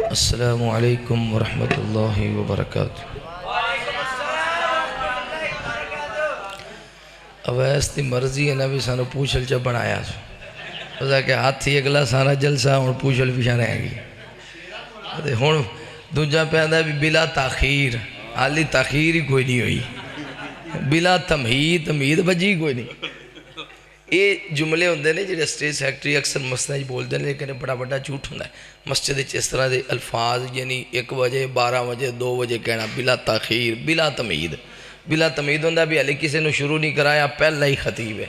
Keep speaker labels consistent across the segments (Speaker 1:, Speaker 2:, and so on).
Speaker 1: السلام علیکم ورحمۃ اللہ وبرکاتہ۔ اویس دی مرضی ہے نا بھی سانو پوچھل چا بنایا سو پتا کہ ہاتھ ہی اگلا سارا جلسہ ہون پوچھل پیچھا رہے گی ہون دوجہ پیدا بھی بلا تاخیر حالی تاخیر ہی کوئی نہیں ہوئی بلا تمہید تمہید بجی کوئی نہیں۔ یہ جملے ہوندے نے جڑے اسٹیج سیکٹری اکثر مسئلہ بول دیں لیکن بڑا بڑا جھوٹ ہوندہ ہے۔ مسجد اس طرح دے الفاظ یعنی 1 بجے 12 بجے 2 بجے کہنا بلا تاخیر بلا تمہید۔ بلا تمہید ہوندہ بھی علی کسی نے شروع نہیں کرایا پہلا ہی خطیب ہے۔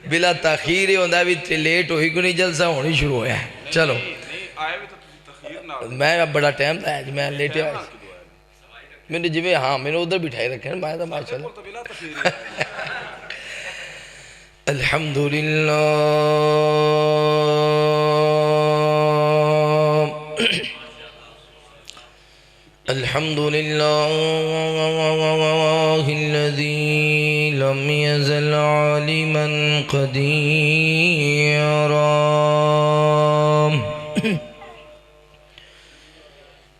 Speaker 1: بلا تاخیر ہوندہ بھی لیٹ ہوئی کو نہیں جلسہ ہونی شروع ہویا ہے۔ چلو میں بڑا ٹائم تھا ہے میں لیٹے آئے میں نے جی ہاں میں نے ادھر بٹھائی رکھے ہیں میں ماشاءاللہ الحمدللہ الحمدللہ الذی لم يزل عالما قدیرا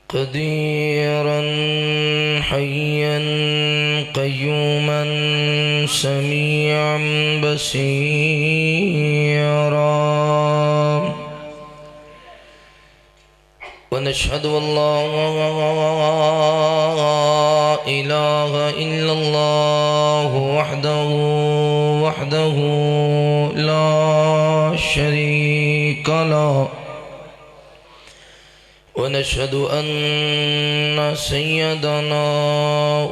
Speaker 1: قدیرا حیا قیوما سمیعا بصیرا ونشهد ان لا اله الا الله وحده لا شريك له ونشهد أن سيدنا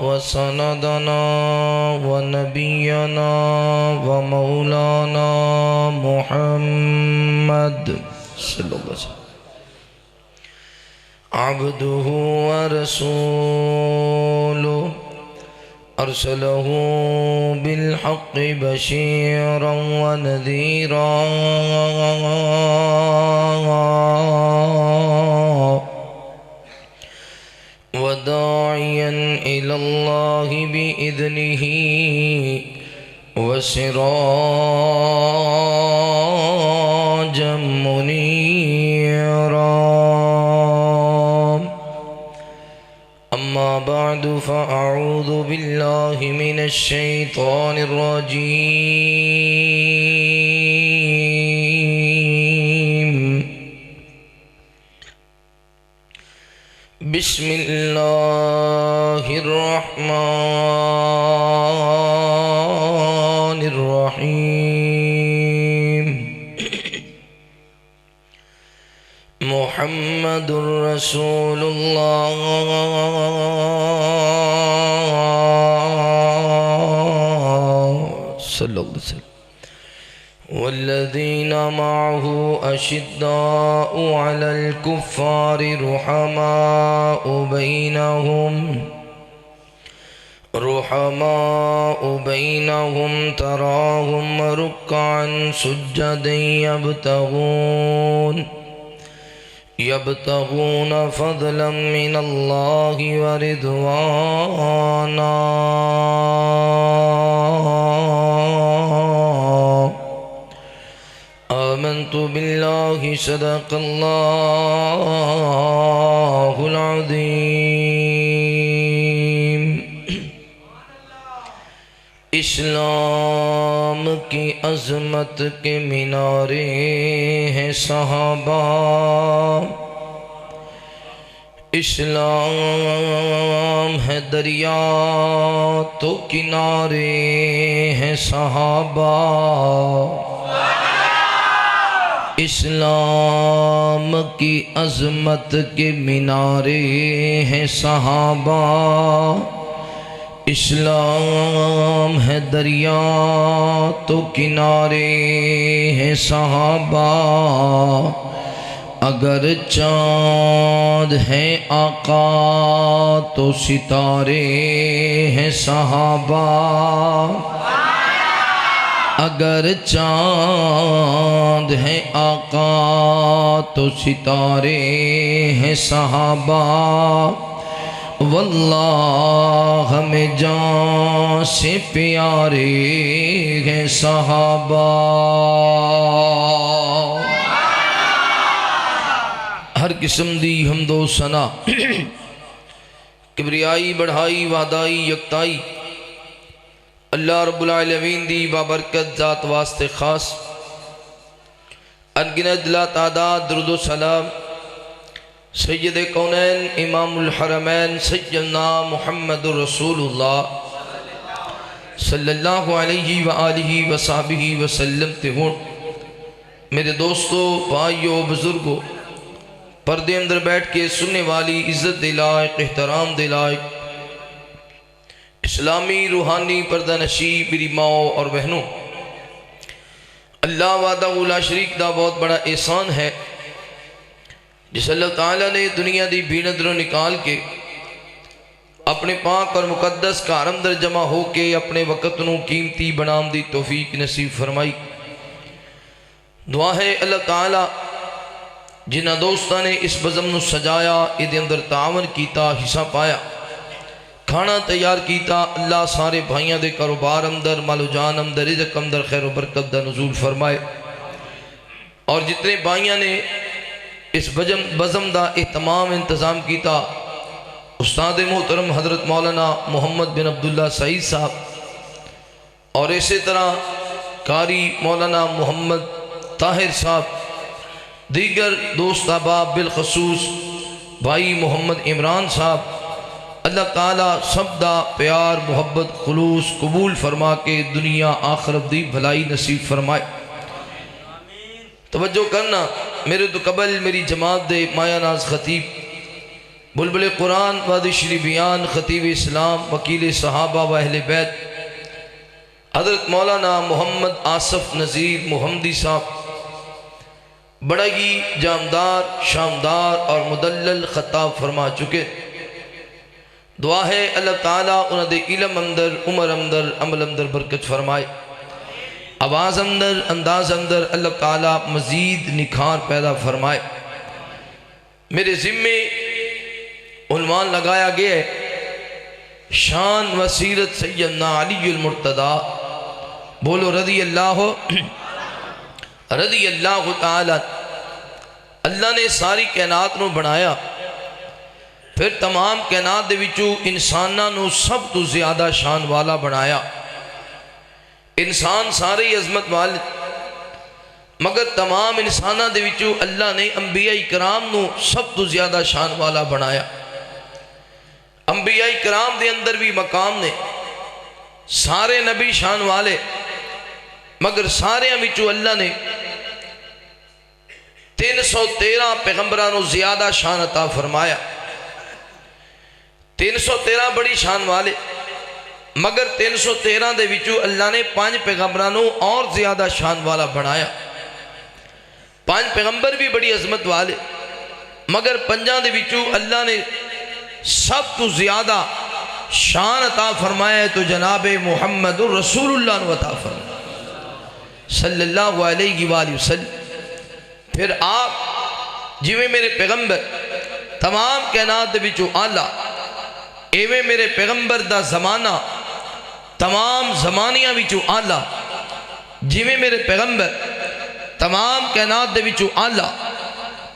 Speaker 1: وسندنا ونبينا ومولانا محمد صلى الله عليه وسلم عبده ورسوله أرسله بالحق بشيرا ونذيرا وداعيا إلى الله بإذنه وسراجا منيرا أما بعد فأعوذ بالله من الشيطان الرجيم بسم الله الرحمن الرحيم محمد رسول الله صلى الله عليه وسلم والذين معه أشداء على الكفار رحماء بينهم تراهم ركعا سجدا يبتغون فضلا من الله ورضوانا آمنت بالله صدق الله العظيم اسلام کی عظمت کے مینارے ہیں صحابہ اسلام ہے دریا تو کنارے ہیں صحابہ اسلام کی عظمت کے مینارے ہیں صحابہ اسلام ہے دریا تو کنارے ہیں صحابہ اگر چاند ہے آقا تو ستارے ہیں صحابہ اگر چاند ہے آقا تو ستارے ہیں صحابہ واللہ ہمیں جان سے پیارے ہیں صحابہ ہر قسم دی حمد و ثنا کبریائی بڑھائی وعدائی یکتائی اللہ رب العالمین دی بابرکت ذات واسطے خاص انگنت لا تعداد درود و سلام سید کونین امام الحرمین سیدنا محمد رسول اللہ صلی اللہ علیہ وآلہ وصحبہ وسلم تے ہون۔ میرے دوستو، بھائیو، بزرگو، پردے اندر بیٹھ کے سننے والی عزت دے لائق، احترام دے لائق، اسلامی روحانی پردہ نشی میری ماں اور بہنوں، اللہ وحدہ لا شریک دا بہت بڑا احسان ہے جس اللہ تعالیٰ نے دنیا دی بھیڑ اندروں نکال کے اپنے پاک اور مقدس گھر اندر جمع ہو کے اپنے وقت نو قیمتی بنام دی توفیق نصیب فرمائی۔ دعا ہے اللہ تعالیٰ جنہ دوستاں نے اس بزم نو سجایا، ادھے اندر تعاون کیتا، حصہ پایا، کھانا تیار کیتا، اللہ سارے بھائیاں دے کاروبار اندر، مال و جان اندر، رزق اندر خیر و برکت دا نزول فرمائے۔ اور جتنے بھائیاں نے اس بزم دا اہتمام انتظام کیتا، استاد محترم حضرت مولانا محمد بن عبداللہ سعید صاحب اور اسی طرح قاری مولانا محمد طاہر صاحب، دیگر دوست احباب، بالخصوص بھائی محمد عمران صاحب، اللہ تعالیٰ سب دا پیار محبت خلوص قبول فرما کے دنیا آخرت دی بھلائی نصیب فرمائے۔ توجہ کرنا، میرے تو قبل میری جماعت دے مایا ناز خطیب، بلبل قرآن، وادی شری بیان، خطیب اسلام، وکیل صحابہ و اہل بیت، حضرت مولانا محمد آصف نذیر محمدی صاحب بڑا ہی جامدار، شامدار اور مدلل خطاب فرما چکے۔ دعا ہے اللہ تعالیٰ انہوں دے علم اندر، عمر اندر، عمل اندر برکت فرمائے، آواز اندر، انداز اندر اللہ تعالیٰ مزید نکھار پیدا فرمائے۔ میرے ذمے عنوان لگایا گیا ہے شان و سیرت سیدنا علی المرتضیٰ، بولو رضی اللہ تعالی۔ اللہ نے ساری کائنات نو بنایا، پھر تمام کائنات دے وچوں انساناں نو سب تو زیادہ شان والا بنایا۔ انسان سارے عظمت والے، مگر تمام انساناں دے وچوں اللہ نے انبیاء کرام نو سب تو زیادہ شان والا بنایا۔ انبیاء کرام دے اندر بھی مقام نے، سارے نبی شان والے، مگر سارے وچوں اللہ نے 313 پیغمبرانوں زیادہ شان عطا فرمایا۔ 313 بڑی شان والے، مگر 313 دے وچوں اللہ نے 5 پیغمبرانوں اور زیادہ شان والا بنایا۔ 5 پیغمبر بھی بڑی عظمت والے، مگر 5 دے وچوں اللہ نے سب تو زیادہ شان عطا فرمایا ہے تو جناب محمد رسول اللہ نے عطا فرمایا صلی اللہ علیہ وآلہ وسلم۔ پھر آپ جویں میرے پیغمبر تمام کائنات دے وچوں اعلیٰ، ایویں میرے پیغمبر دا زمانہ تمام زمانیاں وچوں اعلیٰ، جویں میرے پیغمبر تمام کائنات دے وچوں اعلیٰ،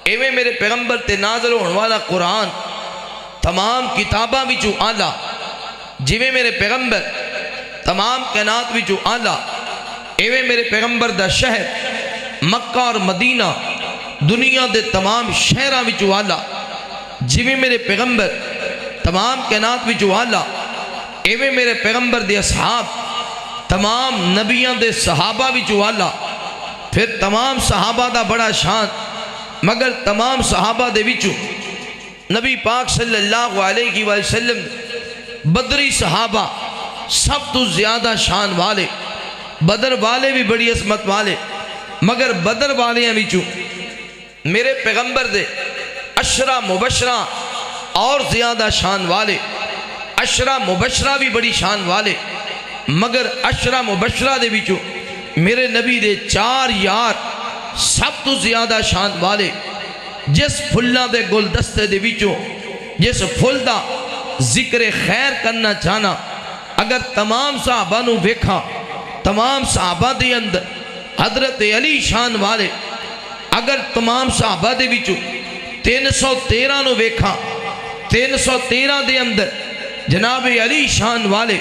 Speaker 1: ایویں میرے پیغمبر تے نازل ہونے والا قرآن تمام کتاباں وچوں اعلیٰ، جویں میرے پیغمبر تمام کائنات وچوں اعلیٰ، ایویں میرے پیغمبر دا شہر مکہ اور مدینہ دنیا دے تمام شہراں وچوں اعلیٰ، جویں میرے پیغمبر تمام کائنات وچوں اعلیٰ، ایویں میرے پیغمبر دے اصحاب تمام نبیاں دے صحابہ وچوں اعلیٰ۔ پھر تمام صحابہ دا بڑا شان، مگر تمام صحابہ دے وچوں نبی پاک صلی اللہ علیہ وسلم بدری صحابہ سب تو زیادہ شان والے، بدر والے بھی بڑی عظمت والے، مگر بدر والے وچوں میرے پیغمبر دے عشرہ مبشرہ اور زیادہ شان والے، عشرہ مبشرہ بھی بڑی شان والے، مگر عشرہ مبشرہ دے وچوں میرے نبی دے 4 یار سب تو زیادہ شان والے۔ جس پھلاں دے گلدستے دے وچوں جس پھل دا ذکر خیر کرنا چاہنا، اگر تمام صحابہ نو ویکھا، تمام صحابہ دے اندر حضرت علی شان والے، اگر تمام صحابہ دے وچوں 313 نو ویکھاں 313 دے اندر جناب علی شان والے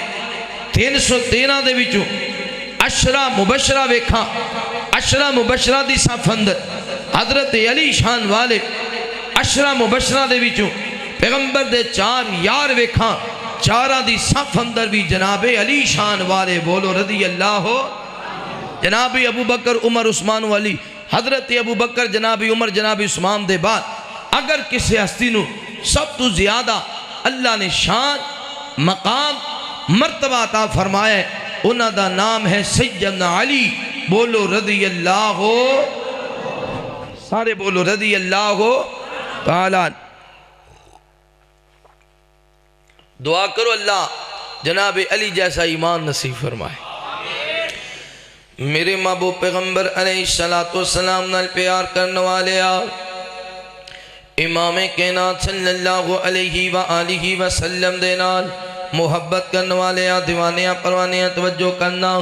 Speaker 1: 313 دے وچوں عشرہ مبشرہ ویکھاں عشرہ مبشرہ دی صف اندر حضرت علی شان والے عشرہ مبشرہ دے وچوں پیغمبر دے 4 یار ویکھاں 4 دی صف اندر بھی جناب علی شان والے بولو رضی اللہ ہو جناب ابو بکر عمر عثمان والی حضرت ابو بکر جناب عمر جناب عثمان دے بعد اگر کسی ہستی نو سب تو زیادہ اللہ نے شان مقام مرتبہ عطا فرمایا ہے انہاں دا نام ہے سیدنا علی بولو رضی اللہ ہو سارے بولو رضی اللہ ہو تعالیٰ دعا کرو اللہ جناب علی جیسا ایمان نصیب فرمائے میرے محبوب پیغمبر علیہ السلام نال پیار کرنے والے امام کائنات صلی اللہ علیہ وآلہ وسلم دے نال محبت کرنے والے دیوانیاں پروانیاں توجہ کرنا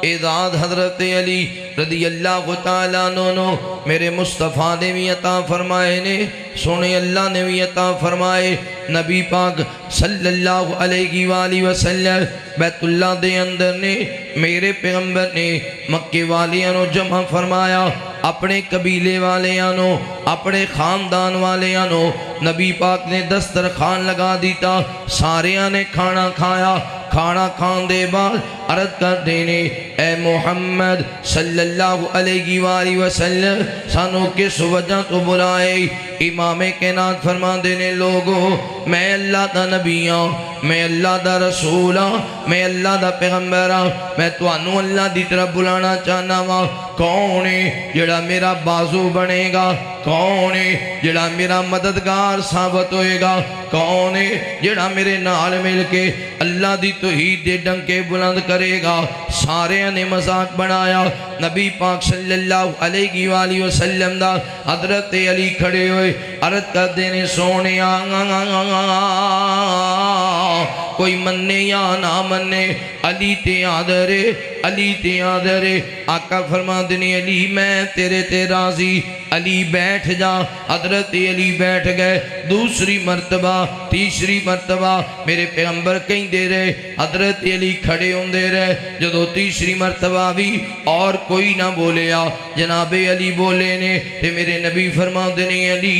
Speaker 1: اعزاز حضرت علی رضی اللہ تعالیٰ عنہ میرے مصطفیٰ نے بھی عطا فرمائے نے سونے اللہ نے بھی عطا فرمائے نبی پاک صلی اللہ علیہ وآلہ وسلم بیت اللہ دے اندر نے میرے پیغمبر نے مکے والیاں نو جمع فرمایا اپنے قبیلے والیاں نو اپنے خاندان والیاں نو نبی پاک نے دسترخوان لگا دیتا ساریاں نے کھانا کھایا کھانا کھان دے بعد عرض کر دینے اے محمد صلی اللہ علیہ وآلہ وسلم سانو کس وجہ تو بلائے امام کائنات فرما دینے لوگو میں اللہ دا نبی ہوں میں اللہ دا رسول ہوں میں اللہ دا پیغمبر ہوں میں تو انو اللہ دی طرف بلانا چاہنا ہوں کون ہے جڑا میرا بازو بنے گا کون ہے جڑا میرا مددگار ثابت ہوئے گا کون ہے جڑا میرے نال مل کے اللہ دی توحید دے ڈنکے بلند کرے گا سارے نے مذاق بنایا نبی پاک صلی اللہ علیہ وآلہ وسلم دا حضرت علی کھڑے ہوئے عرض کر دینے سونے کوئی مننے یا نہ مننے علی تے آدھرے علی تے آدھرے آقا فرما دینے علی میں تیرے تے راضی علی بیٹھ جا حضرت علی بیٹھ گئے دوسری مرتبہ تیسری مرتبہ میرے پیغمبر کہیں دے رہے حضرت علی کھڑے ہوں دے رہے جدو تیسری مرتبہ بھی اور کوئی نہ بولے جناب علی بولے نے تے میرے نبی فرما دینے علی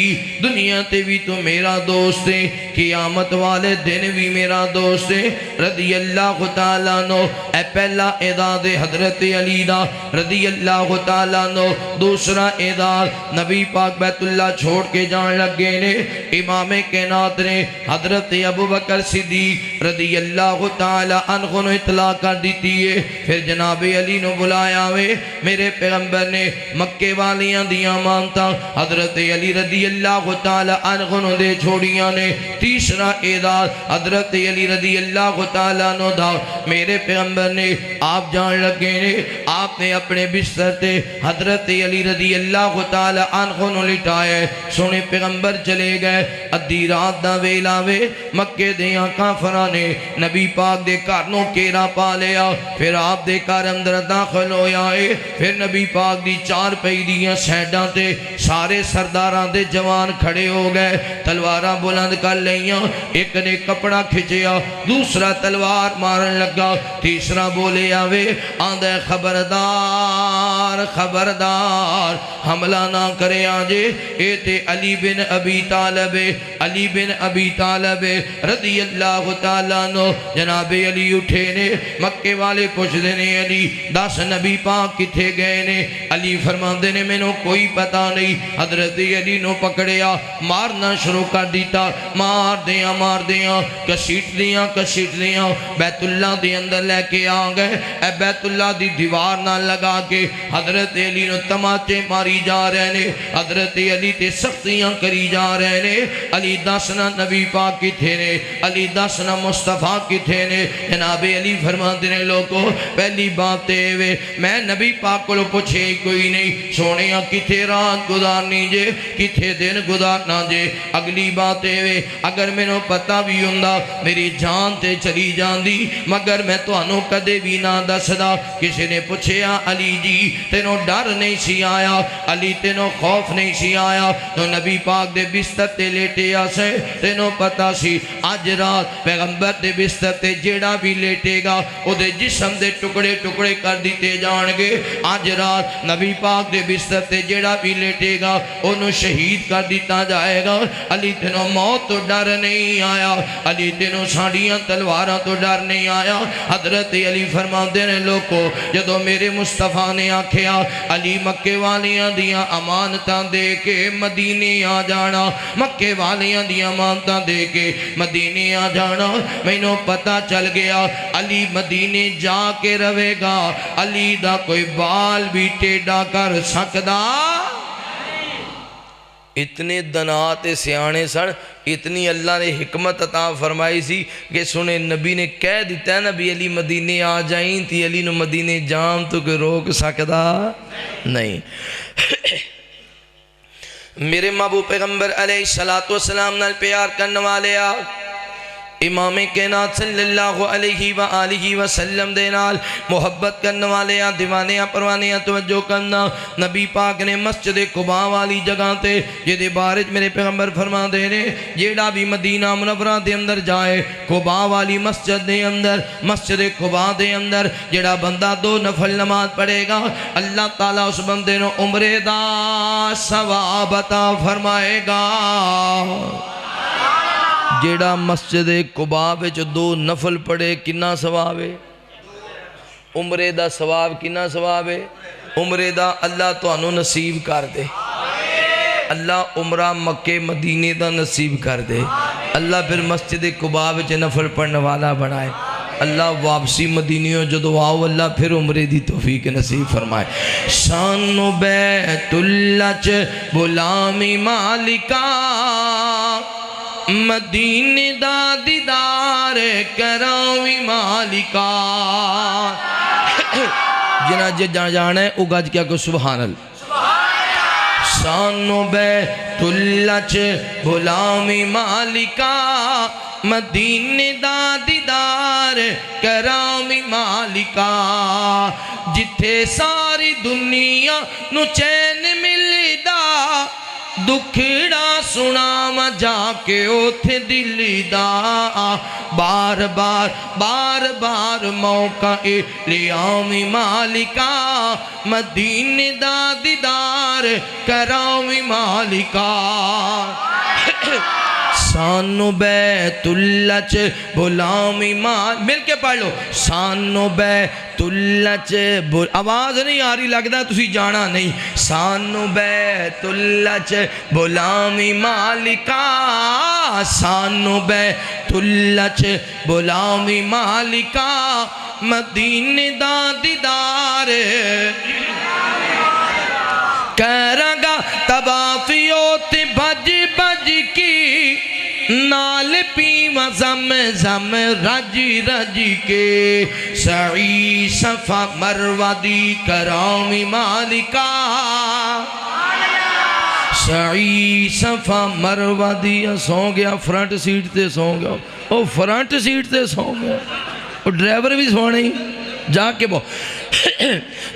Speaker 1: دنیا تے بھی تو میرا دوست ہے قیامت والے دن بھی میرا دوست ہے رضی اللہ تعالیٰ عنہ اے پہلا اعداد حضرت علی دا رضی اللہ تعالیٰ عنہ دوسرا اعداد نبی پاک بیت اللہ چھوڑ کے جان لگے نے امام کائنات نے حضرت ابو بکر صدیق رضی اللہ تعالیٰ عنہ نے اطلاع کر دیتی ہے پھر جناب علی نے بلایا ہوئے میرے پیغمبر نے مکے والیاں دیاں مانتا حضرت علی رضی اللہ تعالیٰ عنہ نے دے چھوڑیاں نے تیسرا اعداد حضرت علی رضی اللہ تعالیٰ عنہ دا میرے پیغمبر نے آپ جان لگے نے آپ نے اپنے بستر تے حضرت علی رضی اللہ تعالیٰ عنہ نے لٹائے سونے پیغمبر چلے گئے ادھی رات دا ویلا وے مکے دیاں کافرہ نے نبی پاک دے کارنوں کیرا پا لیا پھر آپ دے کار اندر داخل ہو آئے پھر نبی پاک دی چار پئی دیاں سیڈاں تے سارے سرداران دے جوان کھڑے ہو گئے تلوارہ بلند کر لیاں ایک نے کپڑا کھچیا دوسرا تلوار مارن لگا تیسرا بولے آوے آندھے خبردار خبردار حملہ نہ کرے آجے اے تے علی بن ابی طالب علی بن ابی طالب رضی اللہ تعالیٰ عنہ جناب علی اٹھے نے مکے والے پوچھ دینے علی 10 نبی پاک کتھے گئے نے علی فرما دینے میں نو کوئی پتا نہیں حضرت علی نو پکڑیا مارنا شروع کر دیتا مار دیاں کسیٹ دیاں بیت اللہ دی اندر لے کے آگئے اے بیت اللہ دی دیوار نہ لگا کے حضرت علی نو تماچے ماری جا رہے نے حضرت علی تے سختیاں کری جا رہے نے علی 10 نبی پاک کی تھے نے علی 10 مصطفیٰ کی تھے نے جناب علی فرما دینے لوگوں پہلی بات وے میں نبی پاک کو پوچھے کوئی نہیں سونے کتھے رات گزارنی جے کتھے دن گزارنا جے اگلی بات وے اگر میں نو پتہ بھی ہوندہ میری جان تے چلی جان دی مگر میں تو انو کدے بھی نہ دسدا کسی نے پوچھے علی جی تینوں ڈر نہیں سی آیا علی تینوں خوف نہیں سی آیا تو نبی پاک دے بستر تے لیٹے آسے تینوں پتہ سی آج رات پیغمبر دے بستر تے جیڑا بھی لیٹے گا او دے جسم دے ٹکڑے ٹکڑے کر دیتے جان گے آج رات نبی پاک دے بستر تے جیڑا بھی لیٹے گا انہوں شہید کر دیتا جائے گا علی تینوں موت تو ڈر نہیں آیا علی تینوں ساڑیاں تلواراں تو ڈر نہیں آیا حضرت علی فرما دینے لوگو جدو میرے مصطفیٰ نے آکھیا علی مکے والیاں دیاں امانتاں دے کے مدینے آ جانا مکے والیاں دیاں امانتاں دے کے مدینے آ جانا میں نو پتہ چل گیا علی مدینے جا کے روے گا علی دا کوئی بال بھی ٹیڑا کر سکدا اتنے دنات سیانے سن اتنی اللہ نے حکمت عطا فرمائی سی کہ سنے نبی نے کہہ دیتا ہے نبی علی مدینے آ جائیں تھی علی نو مدینے جام تو کہ روک سکدا نہیں میرے محبوب پیغمبر علیہ السلام نال پیار کرنے والے امام کائنات صلی اللہ علیہ وآلہ وسلم دے نال محبت کرنے والے دیوانے پروانے توجہ کرنا نبی پاک نے مسجد قباء والی جگہ تے یہ دے بارج میرے پیغمبر فرما دے رہے جیڑا بھی مدینہ منورہ دے اندر جائے قباء والی مسجد دے اندر مسجد قباء دے اندر جیڑا بندہ 2 نفل نماز پڑھے گا اللہ تعالیٰ اس بندے نو عمرے دا ثواب عطا فرمائے گا جیڑا مسجد قباء وچ 2 نفل پڑھے کنا ثواب ہے عمرے دا ثواب کنا ثواب ہے عمرے دا اللہ تو انو نصیب کر دے اللہ عمرہ مکے مدینے دا نصیب کر دے اللہ پھر مسجد قباء وچ نفل پڑھنے والا بنائے اللہ واپسی مدینیوں جدو آؤ اللہ پھر عمرے دی توفیق نصیب فرمائے شانو بیت اللہ چ غلامی مالکا مدینے دا دیدار کراوی مالکا جنہ جانا ہے اگاج کیا کہ سبحان اللہ شانو بیت اللہ چ غلامی مالکا مدینے دا دیدار کراوی مالکا جتھے ساری دنیا نو چین ملدا دکھڑا سنا ما جا کے اوتھے دلی دا بار بار موقع لیامی مالکا مدینے دا دیدار کراوی مالکا سانو بیت اللہ چ غلامی مل کے پڑھ لو سانو بیت اللہ چ آواز نہیں آ رہی لگدا تسی جانا نہیں سانو بیت اللہ چ غلامی مالکا سانو بیت اللہ چ غلامی مالکا مدینے دا دیدار کرنگا طوافیوں تے بھج بھج کی نال پیما زم زم رج رج کے سعی صفا مروہ دی کرامی مالکا سعی صفا مروہ دی سو گیا فرنٹ سیٹ تے سو گیا او فرنٹ سیٹ تے سو گیا او ڈرائیور بھی سو نہیں جا کے بہو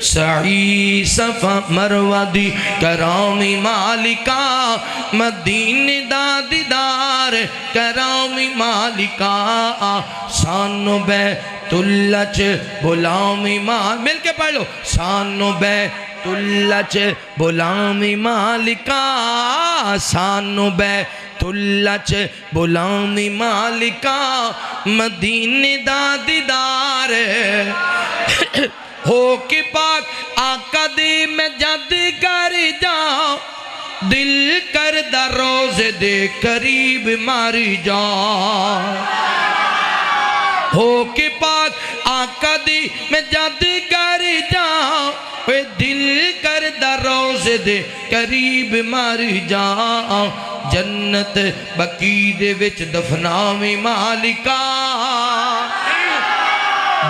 Speaker 1: سعی صفا مروہ دی کرامی مالکا مدینے دا دیدار کرامی مالکا سانو بیت اللہ چ غلامی مل کے پڑھ لو سانو بیت اللہ چ غلامی مالکا سانو بیت اللہ چ غلامی مالکا مدینے دا دیدار ہو کے پاک آقا دی میں جد کر جاؤں دل کردہ روزے دے قریب ماری جاؤں ہو کے پاک آقا دی میں جد کر جاؤں دل کردہ روزے دے قریب ماری جاؤں جنت بقی دے وچ دفناویں مالکا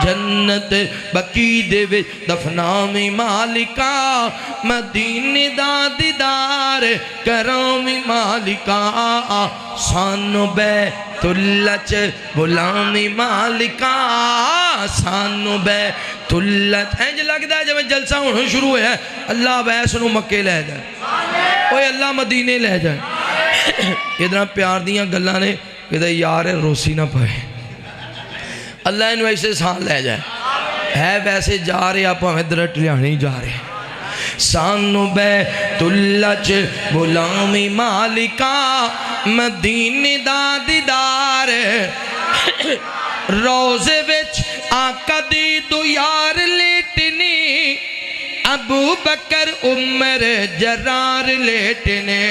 Speaker 1: جنت بقی دے وچ دفناویں مالکا مدینے دا دیدار کراویں مالکا سانو بیت اللہ چ بلاویں مالکا سانو بیت اللہ انج لگدا ہے جب جلسہ ہن شروع ہوا ہے اللہ ویس نو مکے لے جائے اوے اللہ مدینے لے جائے ادھر پیار دیاں گلاں نے کہ یار روسی نہ پائے اللہ انہوں ایسے سان لے جائے ہے ویسے جا رہے آپ ہمیں درٹ لیانے جا رہے سانو بیت اللہ چ بلاویں مالکا مدینے دا دیدار روزے وچ آقا دی دو یار لیٹنی ابو بکر عمر جرار لیٹنے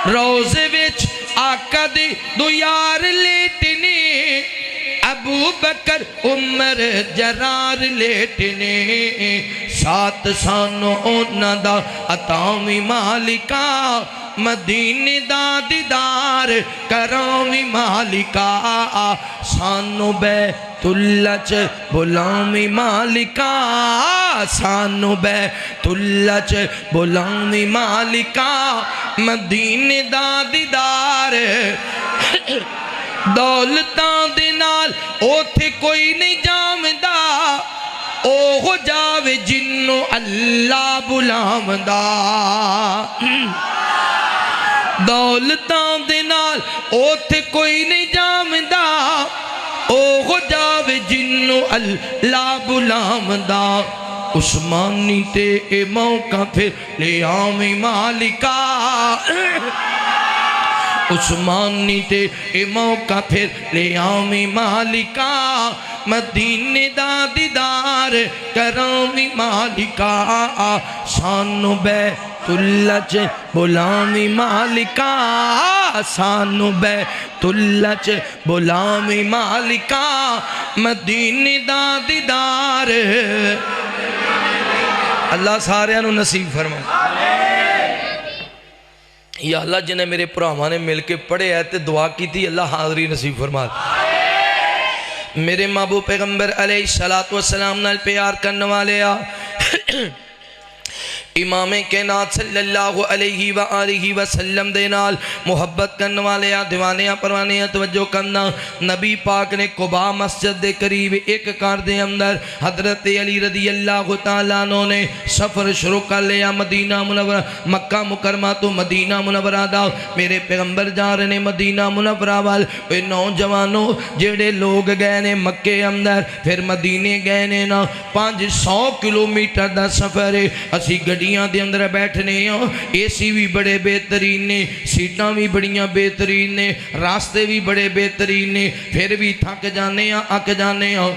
Speaker 1: روزے وچ آقا دی دو یار لیٹنی ابو بکر عمر جرار لیٹنے سات سانو اونا دا عطاویں مالکا مدینے دا دیدار کراویں مالکا سانو بیت اللہ چ بلاویں مالکا سانو بیت اللہ چ بلاویں مالکا مدینے دا دیدار دولتاں دے نال اوتھے کوئی نہیں جامدہ او ہو جاوے جنوں اللہ بلاوندہ دولتاں دے نال اوتھے کوئی نہیں جامدہ او ہو جاوے جنوں اللہ بلاوندہ عثمانی تے اے موقع پھر لے آویں مالکا عثمانی تے اے موقع پھر لے آویں مالکا مدینے دا دیدار کراویں مالکا سانو بیت اللہ چ بلاویں مالکا سانو بیت اللہ چ بلاویں مالکا مدینے دا دیدار اللہ سارے انہوں نصیب فرمائے یا اللہ جنہیں میرے پراواں نے مل کے پڑھے ہے تے دعا کی تھی اللہ حاضری نصیب فرما میرے محبوب پیغمبر علیہ السلام نال پیار کرنے والے امام کائنات صلی اللہ علیہ وآلہ وسلم دے نال محبت کرنے والے دیوانیاں پروانیاں توجہ کرنا نبی پاک نے قباء مسجد دے قریب ایک کار دے اندر حضرت علی رضی اللہ تعالیٰ عنہ نے سفر شروع کر لیا مدینہ منورہ مکہ مکرمہ تو مدینہ منورہ دا میرے پیغمبر جا رہے نے مدینہ منورہ وال اے نوجوانوں جڑے لوگ گئے نے مکے اندر پھر مدینے گئے نے نا 500 کلومیٹر دا سفر ہے اسی گڑیاں دے اندر بیٹھنے ہیں اے سی بھی بڑے بہترین نے سیٹاں بھی بڑیاں بہترین نے راستے بھی بڑے بہترین نے پھر بھی تھک جانے ہیں اک جانے ہیں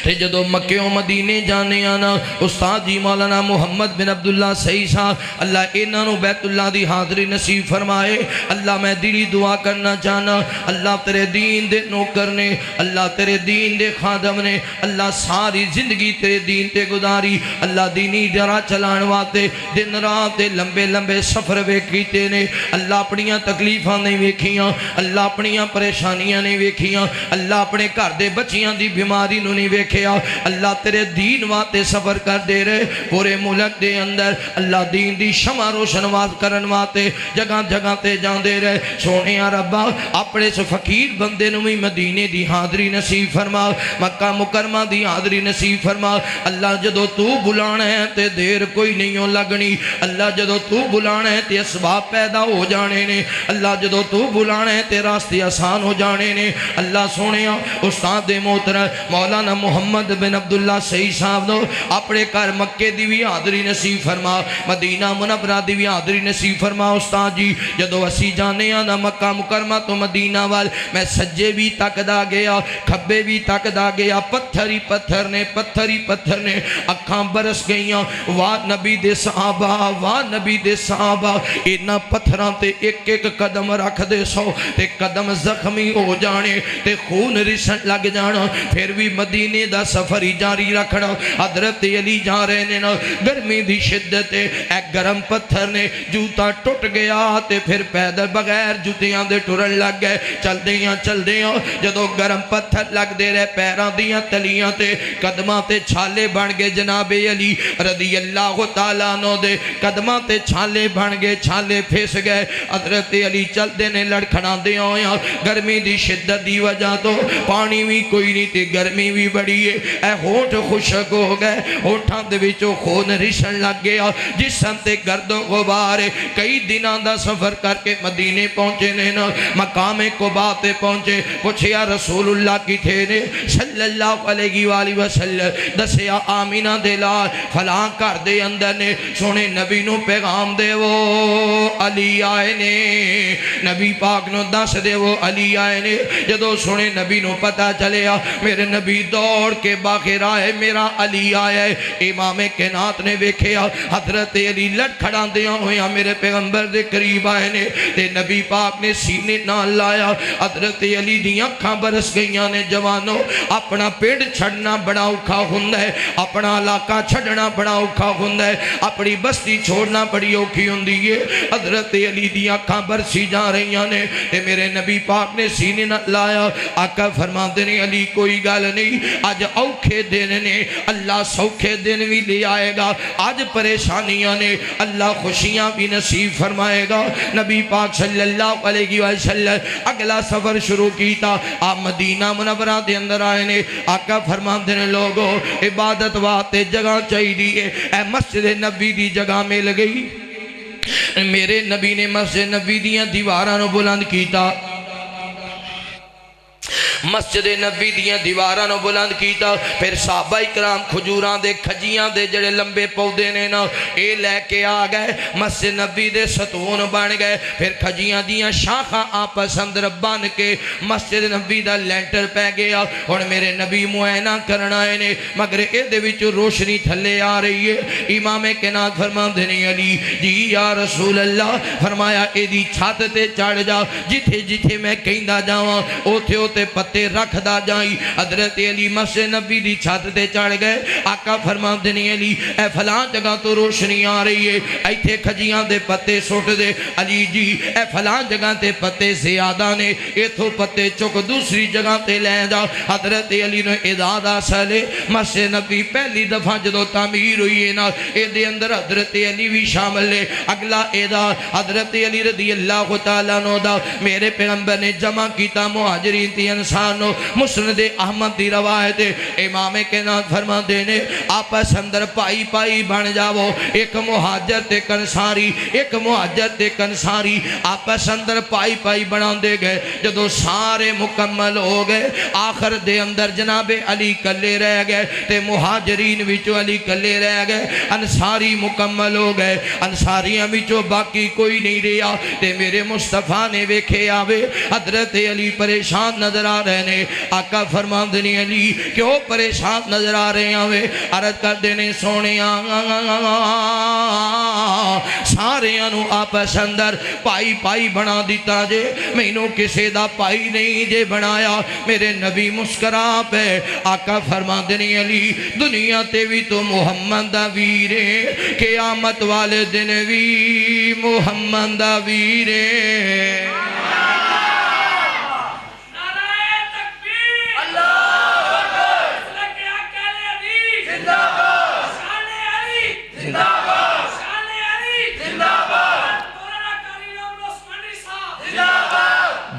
Speaker 1: تے جدو مکے و مدینے جانے آنا استاد جی مولانا محمد بن عبداللہ صحیح صاحب اللہ انہوں بیت اللہ دی حاضری نصیب فرمائے اللہ میں دلی دعا کرنا چاہنا اللہ تیرے دین دے نوکر نے اللہ تیرے دین دے خادم نے اللہ ساری زندگی تیرے دین تے گزاری اللہ دینی جرا چلان واتے دن رات لمبے لمبے سفر ویکھیتے نے اللہ اپنیاں تکلیفاں نہیں ویکھیاں اللہ اپنیاں پریشانیاں نہیں ویکھیاں اللہ اپنے گھر دے بچیاں دی بیماری نو نہیں ویکھیا اللہ تیرے دین واتے سفر کر دے رہے پورے ملک دے اندر اللہ دین دی شمع روشن وات کرن واتے جگہ جگہ تے جان دے رہے سونے ربا اپنے سے فقیر بندے نوی مدینے دی حاضری نصیب فرما مکہ مکرمہ دی حاضری نصیب فرما اللہ جدو تو بلانا ہے تے دیر کوئی نہیں ہو لگنی اللہ جدو تو بلانا ہے تے اسباب پیدا ہو جانے نے اللہ جدو تو بلانا ہے تے راستے آسان ہو جانے نے اللہ سونے استاد محترم مولانا محمد بن عبداللہ صحیح صاحب نو اپنے کار مکے دی بھی حاضری نصیب فرما مدینہ منورہ دی بھی حاضری نصیب فرما استاد جی جدو اسی جانے آنا مکہ مکرمہ تو مدینہ وال میں سجے بھی تک دا گیا کھبے بھی تک دا گیا پتھری پتھر نے اکھاں برس گئیاں واہ نبی دے صحابہ اینا پتھران تے ایک ایک قدم رکھ دے سو تے قدم زخمی ہو جانے تے خون رسن لگ جانا پھر بھی مدینہ مدینے دا سفر ہی جاری رکھنا حضرت علی جا رہے نے نا گرمی دی شدت ایک گرم پتھر نے جوتا ٹوٹ گیا تے پھر پیدل بغیر جوتیاں دے ٹرن لگ گئے چل دیاں جدو گرم پتھر لگ دے رہے پیران دیاں تلیاں تے قدماں تے چھالے بن گئے جناب علی رضی اللہ تعالیٰ عنہ دے قدماں تے چھالے بن گئے چھالے پھیس گئے حضرت علی چل دینے لڑکھنا دے آیا گرمی دی شدت دی وجہ تو پانی بھی کوئی نہیں تے گرمی بھی بڑی ہے اے ہوٹ خشک ہو گئے ہوٹھاں دے وچوں خون رشن لگ گیا جسم تے گرد و غبار کئی دنوں دا سفر کر کے مدینے پہنچے نے نا مقام قباء تے پہنچے پوچھیا رسول اللہ کی تھے نے صلی اللہ علیہ وآلہ وسلم دسیا آمینہ دے لال فلاں کر دے اندر نے سونے نبی نو پیغام دے وہ علی آئے نے نبی پاک نو دس دے وہ علی آئے نے جدو سونے نبی نو پتا چلیا میرے نبی دوڑ کے باخر آئے میرا علی آیا ہے امام کائنات نے ویکھیا حضرت علی لٹ کھڑا دیا ہویا میرے پیغمبر دے قریب آئے نے تے نبی پاک نے سینے نال لایا حضرت علی دیاں کھاں برس گئیاں نے جوانوں اپنا پیڑ چھڑنا بڑا اوکھا ہوندہ ہے اپنا علاقہ چھڑنا بڑا اوکھا ہوندہ ہے اپنی بستی چھوڑنا بڑی اوکھی ہوندی ہے حضرت علی دیاں کھاں برسی جا رہیاں نے تے میرے نبی پاک نے سینے نہ لایا آقا فرما دینے علی کوئی گال نہیں آج اوکھے دینے نے اللہ سوکھے دن بھی لے آئے گا آج پریشانیاں نے اللہ خوشیاں بھی نصیب فرمائے گا نبی پاک صلی اللہ علیہ وسلم اگلا سفر شروع کیتا آپ مدینہ منورہ دے اندر آئے نے آقا فرما دینے لوگوں عبادت واتے جگہ چاہی دیئے اے مسجد نبی دی جگہ مل گئی میرے نبی نے مسجد نبی دیاں دیوارانو بلند کیتا مسجد نبی دیاں دیوارانو بلند کیتا پھر صحابہ اکرام کھجوران دے کھجیاں دے جڑے لمبے پودے نے نا اے لے کے آ گئے مسجد نبی دے ستون بن گئے پھر کھجیاں دیاں شاخاں آپس اندر بن کے مسجد نبی دا لینٹر پہ گیا اور میرے نبی معائنہ کرنا آئے نے مگر اے دے وچ روشنی تھلے آ رہی ہے امام کائنات فرما دینے علی جی یا رسول اللہ فرمایا اے دی چھت تے چڑھ جا جتھے جتھے میں کہندا جاواں اوتھے اوتھے پتے رکھ دا جائیں حضرت علی مسجد نبی دی چھت تے چڑھ گئے آقا فرما دینے علی اے فلاں جگہ تو روشنی آ رہی ہے ایتھے کھجیاں دے پتے سوٹ دے علی جی اے فلاں جگہ تے پتے زیادہ نے ایتھو پتے چک دوسری جگہ تے لے جا حضرت علی نے اعداد آسلے مسجد نبی پہلی دفعہ جدو تعمیر ہوئی ہے نا اے دے اندر حضرت علی بھی شامل لے اگلا اعداد حضرت علی رضی اللہ تعالیٰ عنہ دا میرے پیغمبر نے جمع کیتا مہاجرین تی انسانو مسند احمد دی روایت امام کائنات فرما دینے آپس اندر پائی پائی بن جاؤ ایک مہاجر تے کنساری ایک مہاجر تے کنساری آپس اندر پائی پائی بنا دے گئے جدو سارے مکمل ہو گئے آخر دے اندر جناب علی کلے رہ گئے تے مہاجرین وچو علی کلے رہ گئے انساری مکمل ہو گئے انساریاں وچو باقی کوئی نہیں رہا تے میرے مصطفیٰ نے ویکھے آوے حضرت علی پریشان نظر آ رہے نے آقا فرما دینے علی کیوں پریشان نظر آ رہے ہیں عرض کر دینے سونے سارے انو آپس اندر پائی پائی بنا دیتا جے مینوں کسے دا پائی نہیں جے بنایا میرے نبی مسکرا پہ آقا فرما دینے علی دنیا تے بھی تو محمد دا ویرے قیامت والے دن بھی محمد دا ویرے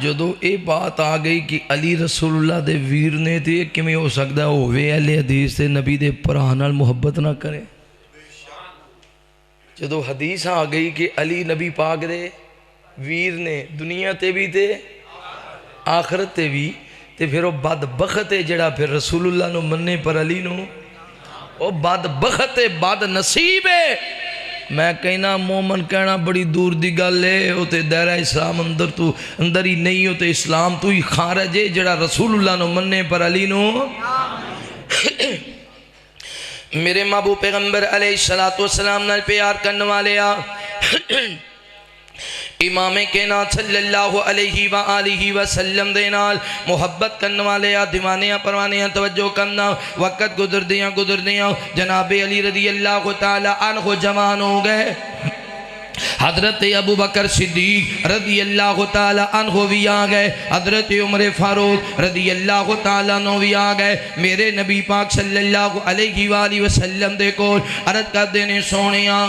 Speaker 1: جدو اے بات آ گئی کہ علی رسول اللہ دے ویر نے تے کمی ہو سکتا ہوئے اہل حدیث تے نبی دے پرانال محبت نہ کرے جدو حدیث آ گئی کہ علی نبی پاک دے ویر نے دنیا تے بھی تے آخرت تے بھی تے پھر وہ بدبخت ہے جڑا پھر رسول اللہ نو مننے پر علی نو وہ بدبخت ہے بد نصیب ہے میں کہنا مومن کہنا بڑی دور دی گل ہے ہوتے دائرہ اسلام اندر ہی نہیں ہوتے اسلام تو ہی خارج ہے جڑا رسول اللہ نو مننے پر علی نو میرے محبوب پیغمبر علیہ السلام نال پیار کرنے والے امام کائنات صلی اللہ علیہ وآلہ وسلم دے نال محبت کرنے والے دیوانیاں پروانیاں توجہ کرنا وقت گزر دیاں جناب علی رضی اللہ تعالی عنہ جوان ہو گئے حضرت ابو بکر صدیق رضی اللہ تعالی عنہ بھی آ گئے حضرت عمر فاروق رضی اللہ تعالی عنہ بھی آ گئے میرے نبی پاک صلی اللہ علیہ وآلہ وسلم دے کول عرض کر دینے سونیاں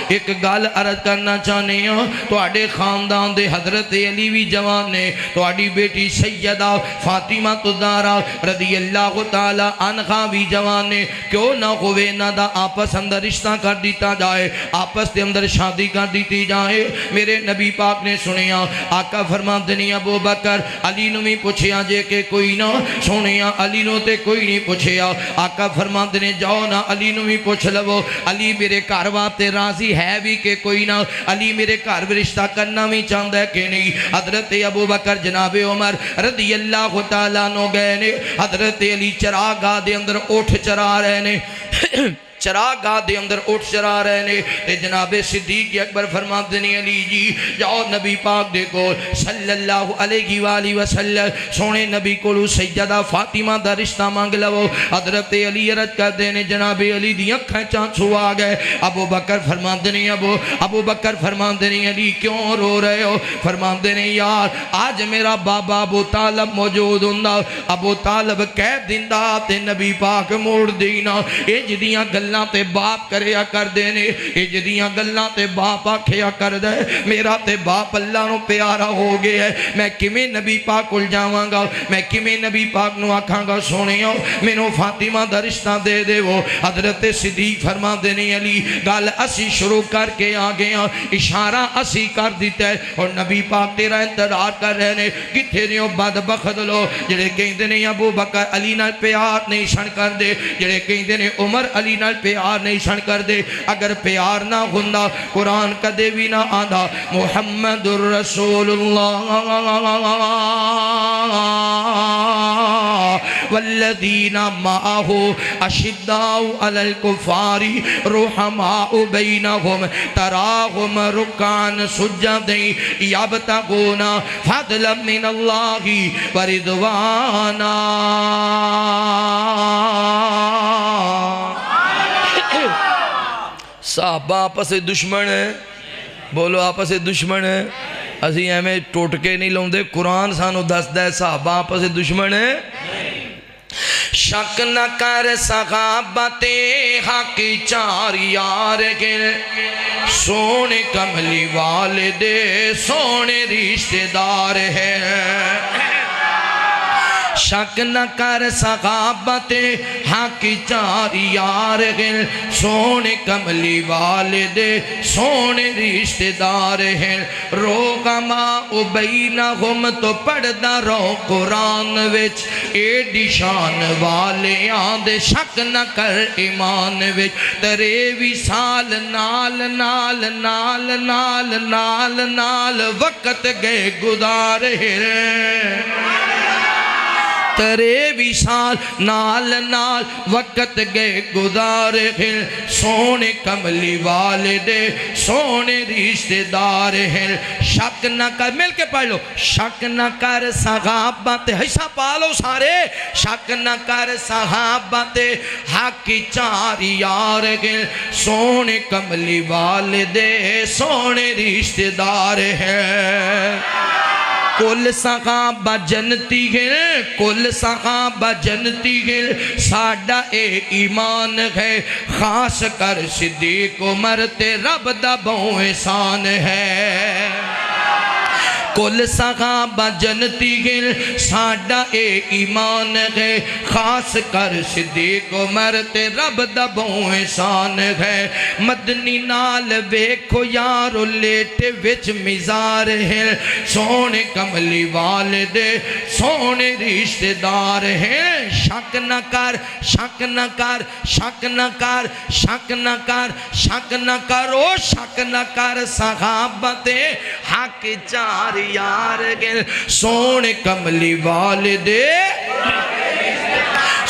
Speaker 1: ایک گل عرض کرنا چاہنے ہیں تو آڑے خاندان دے حضرت علی بھی جوان نے تو آڑی بیٹی سیدہ فاطمہ تزارہ رضی اللہ تعالی عنہ بھی جوان نے کیوں نہ ہوئے نہ دا آپس اندر رشتہ کر دیتا جائے آپس دے اندر شادی کر دیتی جائے میرے نبی پاک نے سنیا آقا فرماتے نہیں ابو بکر علی نو بھی پوچھیا جے کہ کوئی نہ سنیا علی نو تے کوئی نہیں پوچھیا آقا فرماتے نے جاؤ نہ علی نو بھی پوچھ لو علی میرے گھر واتے راضی ہے بھی کہ کوئی نہ علی میرے گھر بھی رشتہ کرنا بھی چاہتا ہے کہ نہیں حضرت ابو بکر جناب عمر رضی اللہ تعالیٰ عنہ گئے نے حضرت علی چراغاہ دے اندر اٹھ چرا رہے نے چراغاہ دے اندر اٹھ چرا رہے نے تے جناب صدیق اکبر فرماتے ہیں علی جی جاؤ نبی پاک دیکھو صلی اللہ علیہ وآلہ وسلم سونے نبی کو سیدہ فاطمہ دا رشتہ مانگ لو حضرت علی عرض کر دینے جناب علی دی اکھیں چانچو آ گئے ابو بکر فرماتے ہیں ابو بکر فرماتے ہیں علی کیوں رو رہے ہو فرماتے ہیں یار آج میرا بابا ابو طالب موجود ہوندا ابو طالب کہہ دیندہ تے نبی پاک موڑ دینا اے جدیاں گلنا تے باپ کریا کر دینے اے جدیاں گلنا تے باپ آکھیا کر دے میرا تے باپ اللہ نو پیارا ہو گیا ہے میں کمیں نبی پاک کل جاواں گا میں کمیں نبی پاک نو آکھاں گا سونے ہو مینوں فاطمہ دا رشتہ دے دے وہ حضرت صدیق فرما دینے علی گل اسی شروع کر کے آگے ہیں اشارہ اسی کر دیتا ہے اور نبی پاک تیرا انتظار کر رہے نے کتھے دیوں بدبخت لو جڑے کہیں دینے ابو بکر علی نال پیار نہیں شن کر دے جڑے کہیں دینے عمر علی نال پیار نہیں شن کر دے اگر پیار نہ ہوندہ قرآن کدے بھی نہ آدھا محمد الرسول اللہ والذین معاہو اشداء علی الکفار رحماء بینہم تراہم رکان سجدیں یابتغون فضلا من اللہ ورضوانا صحابہ آپس دشمن ہیں بولو آپس دشمن ہیں اسی ہمیں ٹوٹکے نہیں لوں دے قرآن سانو دس دے صحابہ آپس دشمن ہیں شک نہ کر صحابت حق چار یار گل سونے کملی والدے سونے رشتہ دار ہیں شک نہ کر صحابت حق چار یار گل سونے کملی والدے سونے رشتہ دار ہیں روغما بینہم تو پڑھدا رو قرآن وچ ایڈی شان والے آندے شک نہ کر ایمان وچ ترے وصال نال نال نال نال نال نال وقت گئے گزار ہیں ترے وصال نال نال وقت گئے گزار ہیں سونے کملی والدے سونے رشتہ دار ہیں شک نہ کر مل کے پڑھ لو شک نہ کر صحابت حصہ پالو سارے شک نہ کر صحابت حق چار یار ہیں سونے کملی والدے سونے رشتہ دار ہیں کل صحابہ جنتی ہیں کل صحابہ جنتی ہیں ساڑھا اے ایمان ہے خاص کر صدیق عمر تے رب دا بہو احسان ہے کل صحابہ جنتی ہیں ساڑھا اے ایمان ہے خاص کر صدیق عمر تے رب دا بہو احسان ہے مدنی نال ویکھو یارو لیٹے وچ مزار ہیں سونے کملی والدے سونے رشتہ دار ہیں شک نہ کر شک نہ کر شک نہ کر شک نہ کر شک نہ کرو شک نہ کر صحابت حق چار یار گل سونے کملی والدے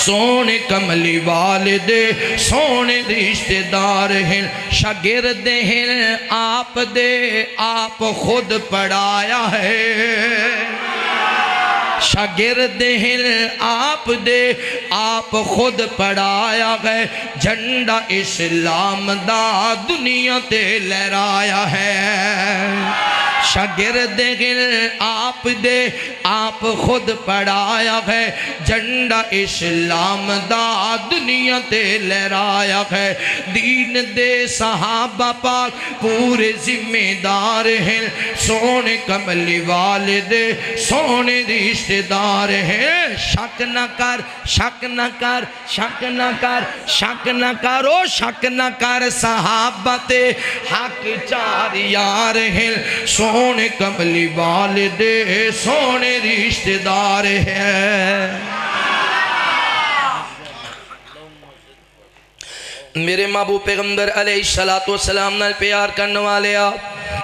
Speaker 1: سونے کملی والدے سونے رشتے دار ہیں شاگرد ہیں آپ دے آپ خود پڑھایا ہے شاگرد ہیں آپ دے آپ خود پڑھایا ہے جھنڈا اسلام دا دنیا تے لہرایا ہے شاگرد ہیں آپ دے آپ خود پڑھایا ہے جھنڈا اسلام دا دنیا تے لہرایا ہے دین دے صحابہ پاک پورے ذمہ دار ہیں سونے کملی والدے سونے رشتے دار ہیں شک نہ کر شک نہ کر شک نہ کر شک نہ کرو شک نہ کر صحابہ تے حق چار یار ہیں سونے کملی والدے سونے رشتے دار ہیں میرے محبوب پیغمبر علیہ السلام نال پیار کرنے والے آپ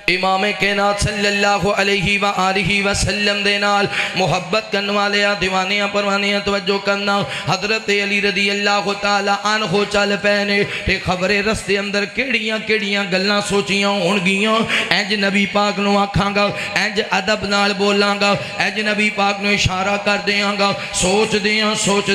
Speaker 1: امام کائنات صلی اللہ علیہ وآلہ وسلم دے نال محبت کرنے والے دیوانیاں پروانیاں توجہ کرنا حضرت علی رضی اللہ تعالی عنہ چل پینے تے خبر رستے اندر کیڑیاں کیڑیاں گلاں سوچیاں ہون گیاں انج نبی پاک نو آکھاں گا انج ادب نال بولاں گا انج نبی پاک نو اشارہ کر دیاں گا سوچ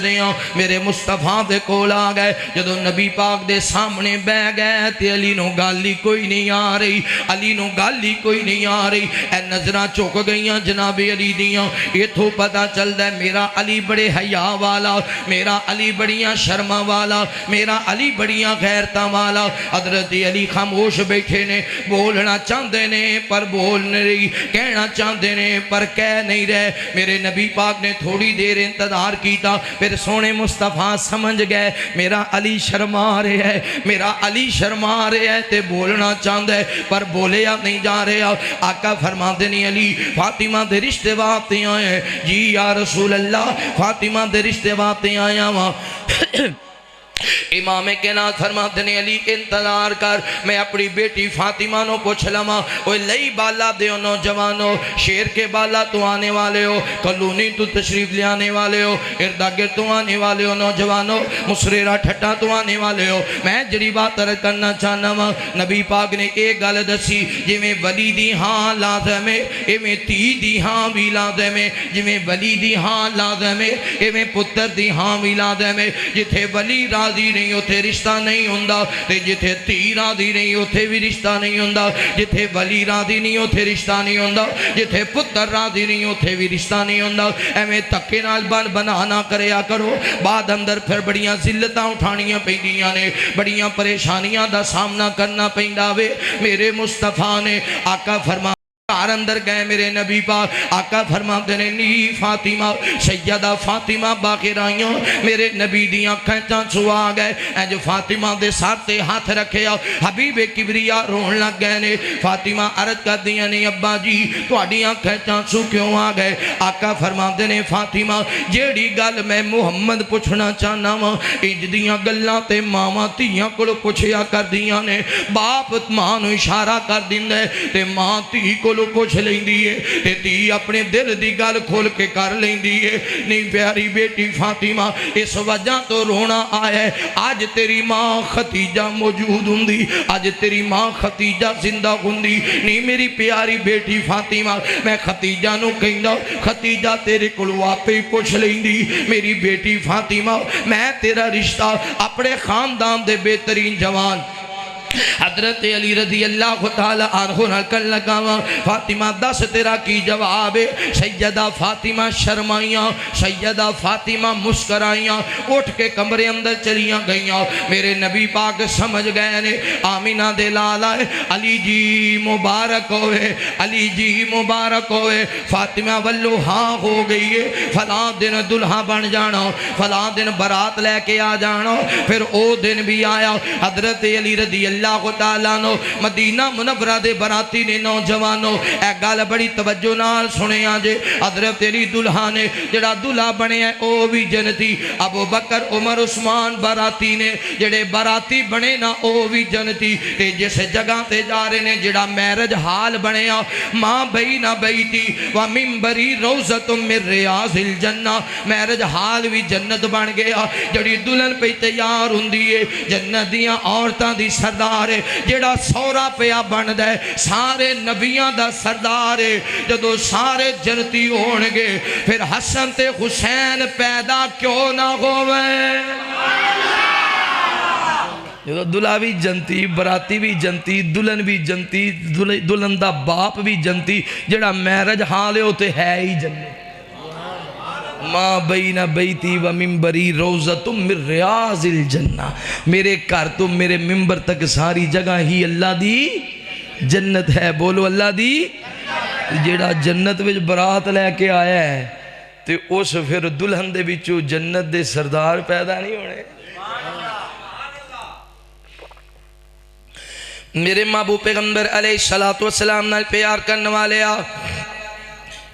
Speaker 1: دیاں میرے مصطفیٰ دے کول آ گئے جدو نبی پاک دے سامنے بہ گئے تے علی نو گالی کوئی نہیں آ رہی علی نو گالی کوئی نہیں آ رہی اے نظرہ چوک گئیاں جناب علی دیاں یہ تو پتا چل دے میرا علی بڑے حیا والا میرا علی بڑیاں شرما والا میرا علی بڑیاں غیرتا والا حضرت علی خاموش بیٹھے نے بولنا چاندے نے پر بول نہیں رہی کہنا چاندے نے پر کہہ نہیں رہے میرے نبی پاک نے تھوڑی دیر انتظار کیتا پھر سونے مصطفیٰ سمجھ گئے میرا علی شرما رہے ہے میرا علی شرما رہے ہے تے بولنا چاندے پر بولے یا نہیں جا رہے آقا فرما دینی علی فاطمہ دے رشتے واتے آئے جی یا رسول اللہ فاطمہ دے رشتے واتے آیا وہاں امام کائنات فرماتے نے علی انتظار کر میں اپنی بیٹی فاطمہ نو پوچھ لما اوہ لئی بالا دیو نوجوانو شیر کے بالا تو آنے والے ہو کلونی تو تشریف لے آنے والے ہو ارداگر تو آنے والے ہو نوجوانو مسریرہ ٹھٹا تو آنے والے ہو میں جڑی بات رکھ کرنا چاہنا وا نبی پاک نے ایک گل دسی جی میں ولی دی ہاں لازم ہے اے میں تی دی ہاں بھی لازم ہے جی میں ولی دی ہاں لازم ہے اے میں پتر دی ہاں بھی لازم ہے جتھے ولی راضی نہیں ہوتے رشتہ نہیں ہوندہ تے جتھے تی راضی نہیں ہوتے بھی رشتہ نہیں ہوندہ جتھے ولی راضی نہیں ہوتے رشتہ نہیں ہوندہ جتھے پتر راضی نہیں ہوتے بھی رشتہ نہیں ہوندہ اے میں تکے نال بنانا کریا کرو بعد اندر پھر بڑیاں ذلتاں اٹھانیاں پیندیاں نے بڑیاں پریشانیاں دا سامنا کرنا پیندا وے میرے مصطفیٰ نے آقا فرما اندر گئے میرے نبی پاک آقا فرماتے نے نی فاطمہ سیدہ فاطمہ باقی رائیاں میرے نبی دیاں کھینچاں چھوا گئے اے جو فاطمہ دے ساتھے ہاتھ رکھے حبیب کبریا رون لگ گئے نے فاطمہ عرض کر دیا نے ابا جی تو اڈیاں کھینچاں چھو کیوں آ گئے آقا فرماتے نے فاطمہ جیڑی گل میں محمد پوچھنا چاہنا وا انج دیاں گلاں تے ماما تیاں کولو پوچھیا کر دیاں نے باپ ماں نو اشارہ کر دیندے تے ماں تی کولو پوچھ لیندی ہے تے تی اپنے دل دی گل کھول کے کر لیندی ہے نہیں پیاری بیٹی فاطمہ اس وجہ تو رونا آیا ہے آج تیری ماں ختیجہ موجود ہوندی آج تیری ماں ختیجہ زندہ ہوندی نہیں میری پیاری بیٹی فاطمہ میں ختیجہ نو کہندا ختیجہ تیرے کولو آپے ہی پوچھ لیندی میری بیٹی فاطمہ میں تیرا رشتہ اپنے خاندان دے بہترین جوان حضرت علی رضی اللہ تعالی عنہ نکل لگا فاطمہ دس تیرا کی جواب ہے سیدہ فاطمہ شرمائیاں سیدہ فاطمہ مسکرائیاں اٹھ کے کمرے اندر چلیاں گئیاں میرے نبی پاک سمجھ گئے نے آمینہ دے لالا ہے علی جی مبارک ہوئے علی جی مبارک ہوئے فاطمہ واللو ہاں ہو گئی ہے فلاں دن دلہا بن جانا فلاں دن برات لے کے آ جانا پھر او دن بھی آیا حضرت علی رضی اللہ اللہ تعالیٰ عنہ مدینہ منورہ دے براتی نے نوجوانوں اے گل بڑی توجہ نال سنے آجے حضرت علی دلہا نے جڑا دلہا بنے ہیں او بھی جنتی ابو بکر عمر عثمان براتی نے جڑے براتی بنے نا او بھی جنتی تے جس جگہ تے جا رہے نے جڑا میرج حال بنے آ ماں بین بیتی و منبری روزت من ریاض الجنہ میرج حال بھی جنت بن گیا جڑی دلہن پہ تیار ہوندی ہے جنت دیاں عورتاں دی سردار ہے جڑا سورا پیا بن دے سارے نبیاں دا سردار ہے جدو سارے جنتی ہونگے پھر حسن تے حسین پیدا کیوں نہ ہوئے جدو دلہا بھی جنتی براتی بھی جنتی دلہن بھی جنتی دلہن دا باپ بھی جنتی جڑا میرج حال ہے ہوتے ہے ہی جنت ماں بین بیتی و منبری روزت من ریاض الجنہ میرے گھر تو میرے منبر تک ساری جگہ ہی اللہ دی جنت ہے بولو اللہ دی جیڑا جنت وچ برات لے کے آیا ہے تے اس پھر دلہن دے بچو جنت دے سردار پیدا نہیں ہونے میرے محبوب پیغمبر علیہ السلام نال پیار کرنے والے آ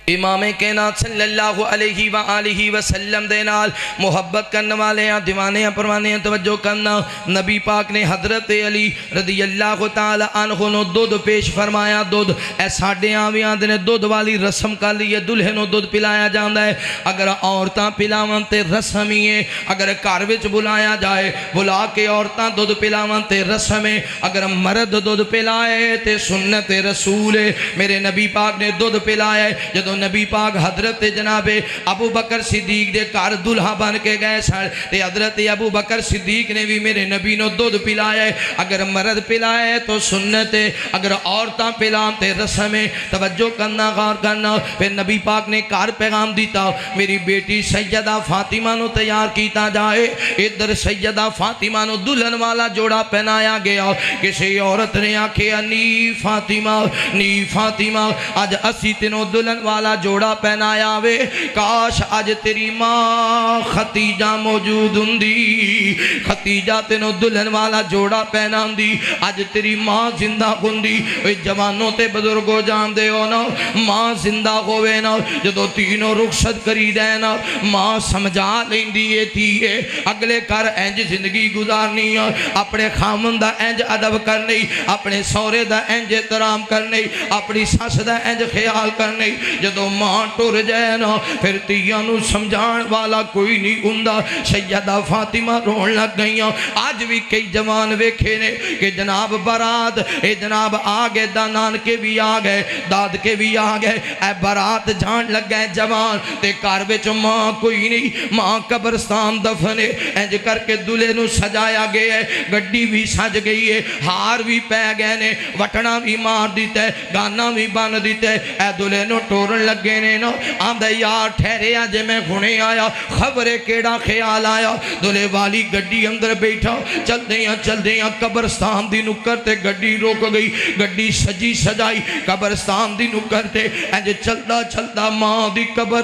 Speaker 1: امام کائنات صلی اللہ علیہ وآلہ وسلم دے نال محبت کرنے والے ہیں دیوانے ہیں پروانے ہیں توجہ کرنا نبی پاک نے حضرت علی رضی اللہ تعالی عنہ نو دودھ پیش فرمایا دودھ اے ساڑھے آویاں دنے دودھ والی رسم کر لیے دلہے نو دودھ پلایا جاندہ ہے اگر عورتاں پلاوان تے رسمی ہے اگر کاروچ بلایا جائے بلا کے عورتاں دودھ پلاوان تے رسمی اگر مرد دودھ پلائے تے سنت رسول ہے میرے نبی پاک نے دودھ پلائے جدو نبی پاک حضرت جناب ابو بکر صدیق دے کار دلہا بن کے گئے سن تے حضرت ابو بکر صدیق نے بھی میرے نبی نو دودھ پلائے اگر مرد پلائے تو سنت اگر عورتاں پلان تے رسم توجہ کرنا غور کرنا پھر نبی پاک نے کار پیغام دیتا میری بیٹی سیدہ فاطمہ نو تیار کیتا جائے ادھر سیدہ فاطمہ نو دلہن والا جوڑا پہنایا گیا کسی عورت نے آکھے نی فاطمہ آج اسی تینوں دلہن والا جوڑا پہنایا وے کاش آج تیری ماں خدیجہ موجود ہندی خدیجہ تینوں دلہن والا جوڑا پہنا ہندی آج تیری ماں زندہ ہندی وے جوانوں تے بزرگوں جان دے ہو نا ماں زندہ ہوئے نا جدو تینوں رخصت کری دے نا ماں سمجھا لیں دیئے تیئے اگلے کر اینج زندگی گزارنی اپنے خامندہ اینج ادب کرنی اپنے سورے دا اینج احترام کرنی اپنی ساس دا اینج خیال کرنی جدو ماں ٹور جائے نا پھر تیانو سمجھان والا کوئی نہیں ہوندہ سیدہ فاطمہ رون لگ گئیاں آج بھی کئی جوان ویکھے نے کہ جناب برات اے جناب آگے دانان کے بھی آگئے داد کے بھی آگئے اے برات جان لگ گئے جوان تے کاروے چو ماں کوئی نہیں ماں قبرستان دفنے اینج کر کے دلے نو سجایا گئے گڈی بھی سج گئی ہے ہار بھی پہ گئے نے وٹنا بھی مار دیتے گانا بھی بان دیتے اے دلے نو ٹورن لگے نے نا آندھا یار ٹھہرے آجے میں گھنے آیا خبرے کیڑا خیال آیا دلے والی گڈی اندر بیٹھا چل دیاں قبرستان دی نکر تے گڈی روک گئی گڈی سجی سجائی قبرستان دی نکر تے انجے چلدا ماں دی قبر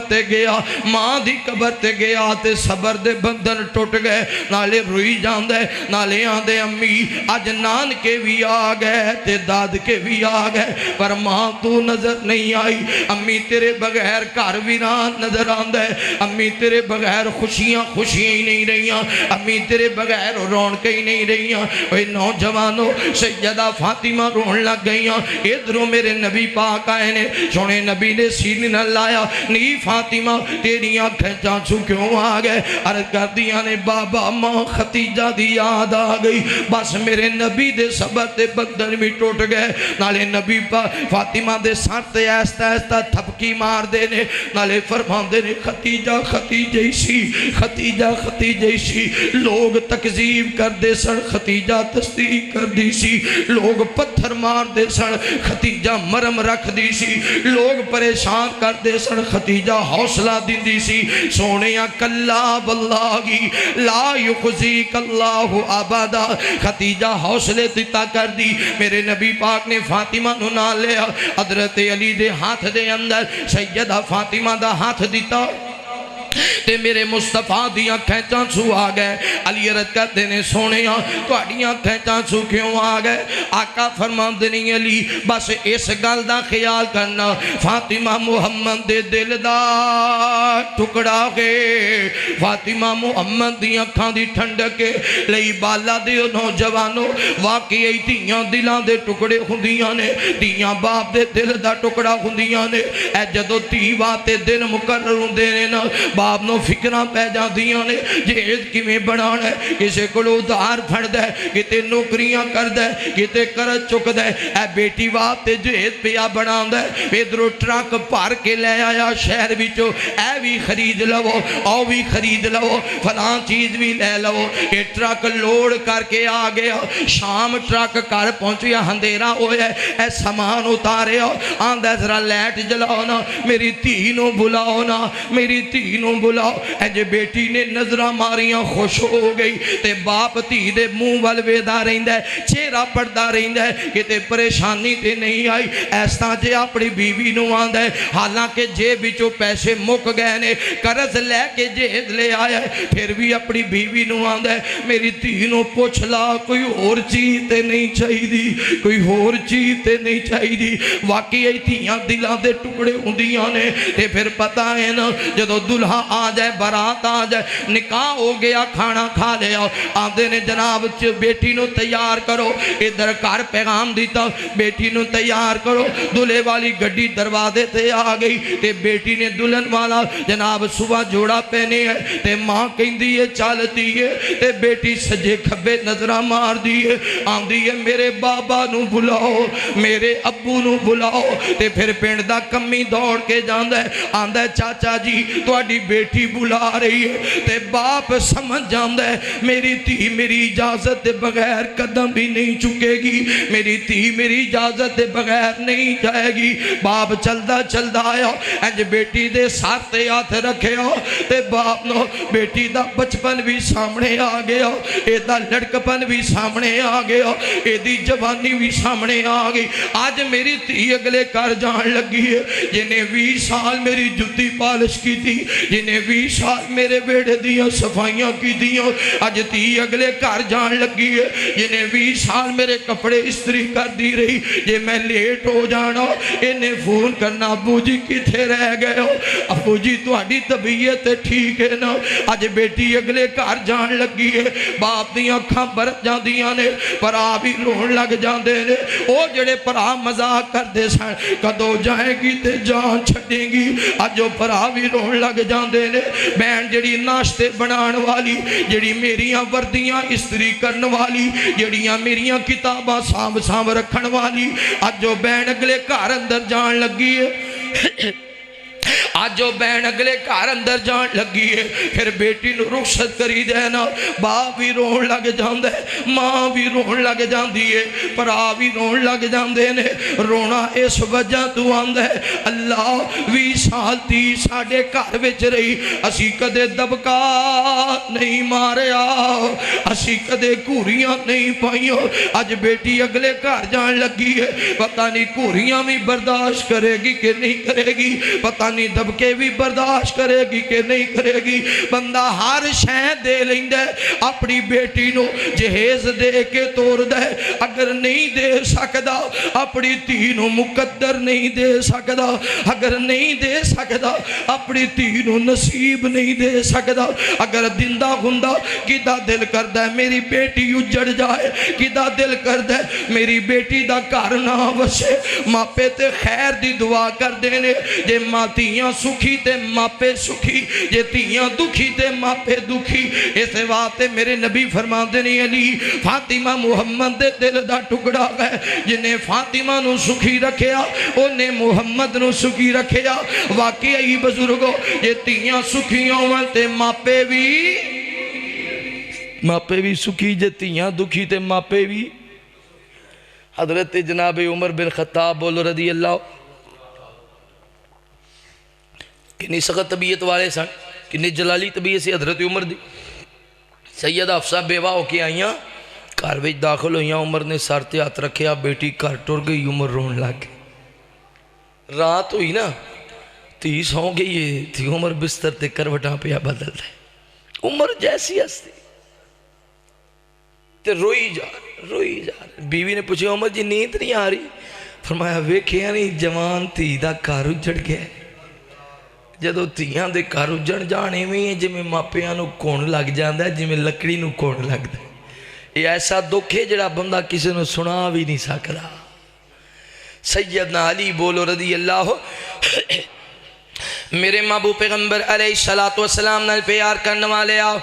Speaker 1: تے گیا تے صبر دے بندن ٹوٹ گئے نالے روئی جان دے نالے آندے امی آج نان کے بھی آگئے تے داد کے بھی آگئے پر ماں تو نظر نہیں آئی امی تیرے بغیر گھر ویران نظر آندہ ہے امی تیرے بغیر خوشیاں ہی نہیں رہیاں امی تیرے بغیر رونقیں ہی نہیں رہیاں اے نوجوانوں سیدہ فاطمہ رون لگ گئیاں ادھروں میرے نبی پاک آئے نے سونے نبی نے سینی نہ لایا نی فاطمہ تیری آنکھیں چانچو کیوں آگئے عرض کر دیا نے بابا ماں خدیجہ دی یاد آگئی بس میرے نبی دے صبر تے بدن بھی ٹوٹ گئے نالے نبی فاطمہ دے سار تے ایستا تھپکی مار دینے نالے فرمان دینے خدیجہ سی لوگ تکذیب کر دے سن خدیجہ تصدیق کر دی سی لوگ پتھر مار دے سن خدیجہ مرم رکھ دی سی لوگ پریشان کر دے سن خدیجہ حوصلہ دن دی سی سونیا کلا واللہی لا یخزیک اللہ آبادا خدیجہ حوصلے دیتا کر دی میرے نبی پاک نے فاطمہ نو نہ لیا حضرت علی دے ہاتھ دے اندر سیدہ فاطمہ دا ہاتھ دیتا تے میرے مصطفیٰ دیاں کھینچاں سو آ گئے۔ علی عرض کہتے نے سونیاں تہاڈیاں کھینچاں سو کیوں آ گئے؟ آقا فرماندے نے علی بس اس گل دا خیال کرنا، فاطمہ محمد دے دل دا ٹکڑا ہے، فاطمہ محمد دی اکھاں دی ٹھنڈک لئی بالا دیو نوجوانو، واقعی تیاں دلاں دے ٹکڑے ہوندیاں نے، تیاں باپ دے دل دا ٹکڑا ہوندیاں نے۔ اے جدو تی واتے دن مقرر ہوندے نے نا، باپ نو فکراں پہ جاندیاں نے، جہیز کیویں بنانا ہے، کسے کولوں ادھار پھڑدا ہے، کتے نوکریاں کردا ہے، کتے قرض چکدا ہے۔ اے بیٹی واسطے جہیز پیا بناندا ہے، ادھروں ٹرک بھر کے لے آیا شہر وچوں، اے بھی خرید لو، او بھی خرید لو، فلاں چیز بھی لے لو۔ یہ ٹرک لوڈ کر کے آ گیا، شام ٹرک گھر پہنچیا، اندھیرا ہویا، اے سامان اتاریا، آندا ذرا لائٹ جلاؤ نا، میری دھی نو بلاؤ نا، میری دھی نو بلاؤ۔ اے جے بیٹی نے نظراں ماریاں خوش ہو گئی، تے باپ دھی دے منہ ول ویدا رہندا ہے، چہرہ پڑدا رہندا ہے، کتے پریشانی تے نہیں آئی۔ اس طرح جے اپنی بیوی نو آندا ہے، حالانکہ جیب وچوں پیسے مک گئے نے، قرض لے کے جہیز لے آیا ہے، پھر بھی اپنی بیوی نو آندا ہے میری دھی نو پوچھ لا کوئی اور چیز تے نہیں چاہیدی، کوئی اور چیز تے نہیں چاہیدی۔ واقعی دھیاں دلاں دے ٹکڑے ہوندیاں نے، تے پھر پتہ ہے نا جدو دلہا آ جائے، بارات آ جائے، نکاح ہو گیا، کھانا کھا لیا، آندے نے جناب بیٹی نو تیار کرو، ادھر گھر پیغام دیتا بیٹی نو تیار کرو۔ دلہے والی گڈی دروازے تے آ گئی، تے بیٹی نے دلہن والا جناب صبح جوڑا پہنے ہے، تے ماں کہندی ہے چلتی ہے، تے بیٹی سجے کھبے نظراں مار دی ہے، آندی ہے میرے بابا نو بلاؤ، میرے ابو نو بلاؤ۔ تے پھر پنڈ دا کمی دوڑ کے جاندا ہے، آندا ہے چاچا جی تہاڈی بیٹی بلا رہی ہے۔ تے باپ سمجھ جاندا ہے میری دھی میری اجازت دے بغیر قدم بھی نہیں چکے گی، میری دھی میری اجازت دے بغیر نہیں جائے گی۔ باپ چلدا چلدا آیا، انج بیٹی دے سر تے ہاتھ رکھیا، تے باپ نو بیٹی دا بچپن بھی سامنے آ گیا، اے دا لڑکپن بھی سامنے آ گیا، اے دی جوانی بھی سامنے آ گئی۔ آج میری دھی اگلے گھر جان لگی ہے، جنہیں 20 سال میری جُتی پالش کی تھی، جنہیں 20 سال میرے بیڑے دیاں صفائیاں کی دیاں، آج دھی اگلے گھر جان لگی ہے، جنہیں 20 سال میرے کپڑے استری کر دی رہی، جے میں لیٹ ہو جانا انہیں فون کرنا ابو جی کتھے رہ گئے ہو، ابو جی تہاڈی طبیعت ٹھیک ہے نا۔ آج بیٹی اگلے گھر جان لگی ہے، باپ دیاں اکھاں برت جاندیاں نے، پرا بھی رون لگ جاندے نے، او جڑے پرا مزاق کر دے سن کدو جائے گی تے جان چھڑیں گی، آج جو پرا بھی رون لگ جاندے نے۔ بہن جڑی ناشتے بنان والی، جڑی میریاں وردیاں استری کرن والی، جڑیاں میریاں کتاباں سام رکھن والی، آج جو بہن اگلے گھر اندر جان لگی ہے، آج جو بہن اگلے گھر اندر جان لگی ہے، پھر بیٹی نو رخصت کری دینا، باپ بھی رون لگ جاندے، ماں بھی رون لگ جاندی ہے، پرا بھی رون لگ جاندے نے۔ رونا اس وجہ تو آندے اللہ 20 سال تی ساڑے گھر وچ رہی، اسی کدے دبکا نہیں ماریا، اسی کدے گھوریاں نہیں پائیوں۔ آج بیٹی اگلے گھر جان لگی ہے، پتہ نہیں گھوریاں بھی برداشت کرے گی کہ نہیں کرے گی، پتہ نہیں دبکے بھی برداشت کرے گی کہ نہیں کرے گی۔ بندہ ہر شے دے لیندے، اپنی بیٹی نو جہیز دے کے توڑ دے، اگر نہیں دے سکدا اپنی دھی نو مقدر نہیں دے سکدا، اگر نہیں دے سکدا اپنی دھی نو نصیب نہیں دے سکدا۔ اگر دندہ ہوندا کدا دل کردہ میری بیٹی اجڑ جائے، کدا دل کردہ میری بیٹی دا گھر نہ وسے۔ ماپے تے خیر دی دعا کر دینے، جے ماں تیاں سکھی تے ماپے سکھی، جے تیاں دکھی تے ماپے دکھی۔ اس واسطے میرے نبی فرما دینے علی فاطمہ محمد دے دل دا ٹکڑا گئے، جنہیں فاطمہ نو سکھی رکھیا انہیں محمد نو سکھی رکھیا۔ واقعی بزرگو جے تیاں سکھیوں تے ماپے بھی سکھی، جے تیاں دکھی تے ماپے بھی۔ حضرت جناب عمر بن خطاب بولو رضی اللہ، کنی سخت طبیعت والے سن، کنی جلالی طبیعت سے حضرت عمر دی۔ سیدہ حفصہ بیوہ ہو کے آئیاں، گھر وچ داخل ہوئیاں، عمر نے سر تے ہاتھ رکھیا، بیٹی گھر ٹر گئی، عمر رون لگ گئی۔ رات ہوئی نا تھی سو گئی ہے تھی عمر بستر تے کروٹاں پہ بدل رہے، عمر جیسی ہستی تے روئی جا بیوی نے پوچھا عمر جی نیند نہیں آ رہی؟ فرمایا ویکھیا نہیں جوان تھی دا گھر اجڑ گیا، جدو تھیاں دے گھر اجڑ جانے میں جی میں ماپیاں نو کون لگ جاندہ ہے جی میں لکڑی نو کون لگ دے، یہ ایسا دکھ ہے جڑا بندہ کسی نو سنا بھی نہیں سکتا۔ سیدنا علی بولو رضی اللہ میرے محبوب پیغمبر علیہ السلام نال پیار کرنے والے آؤ،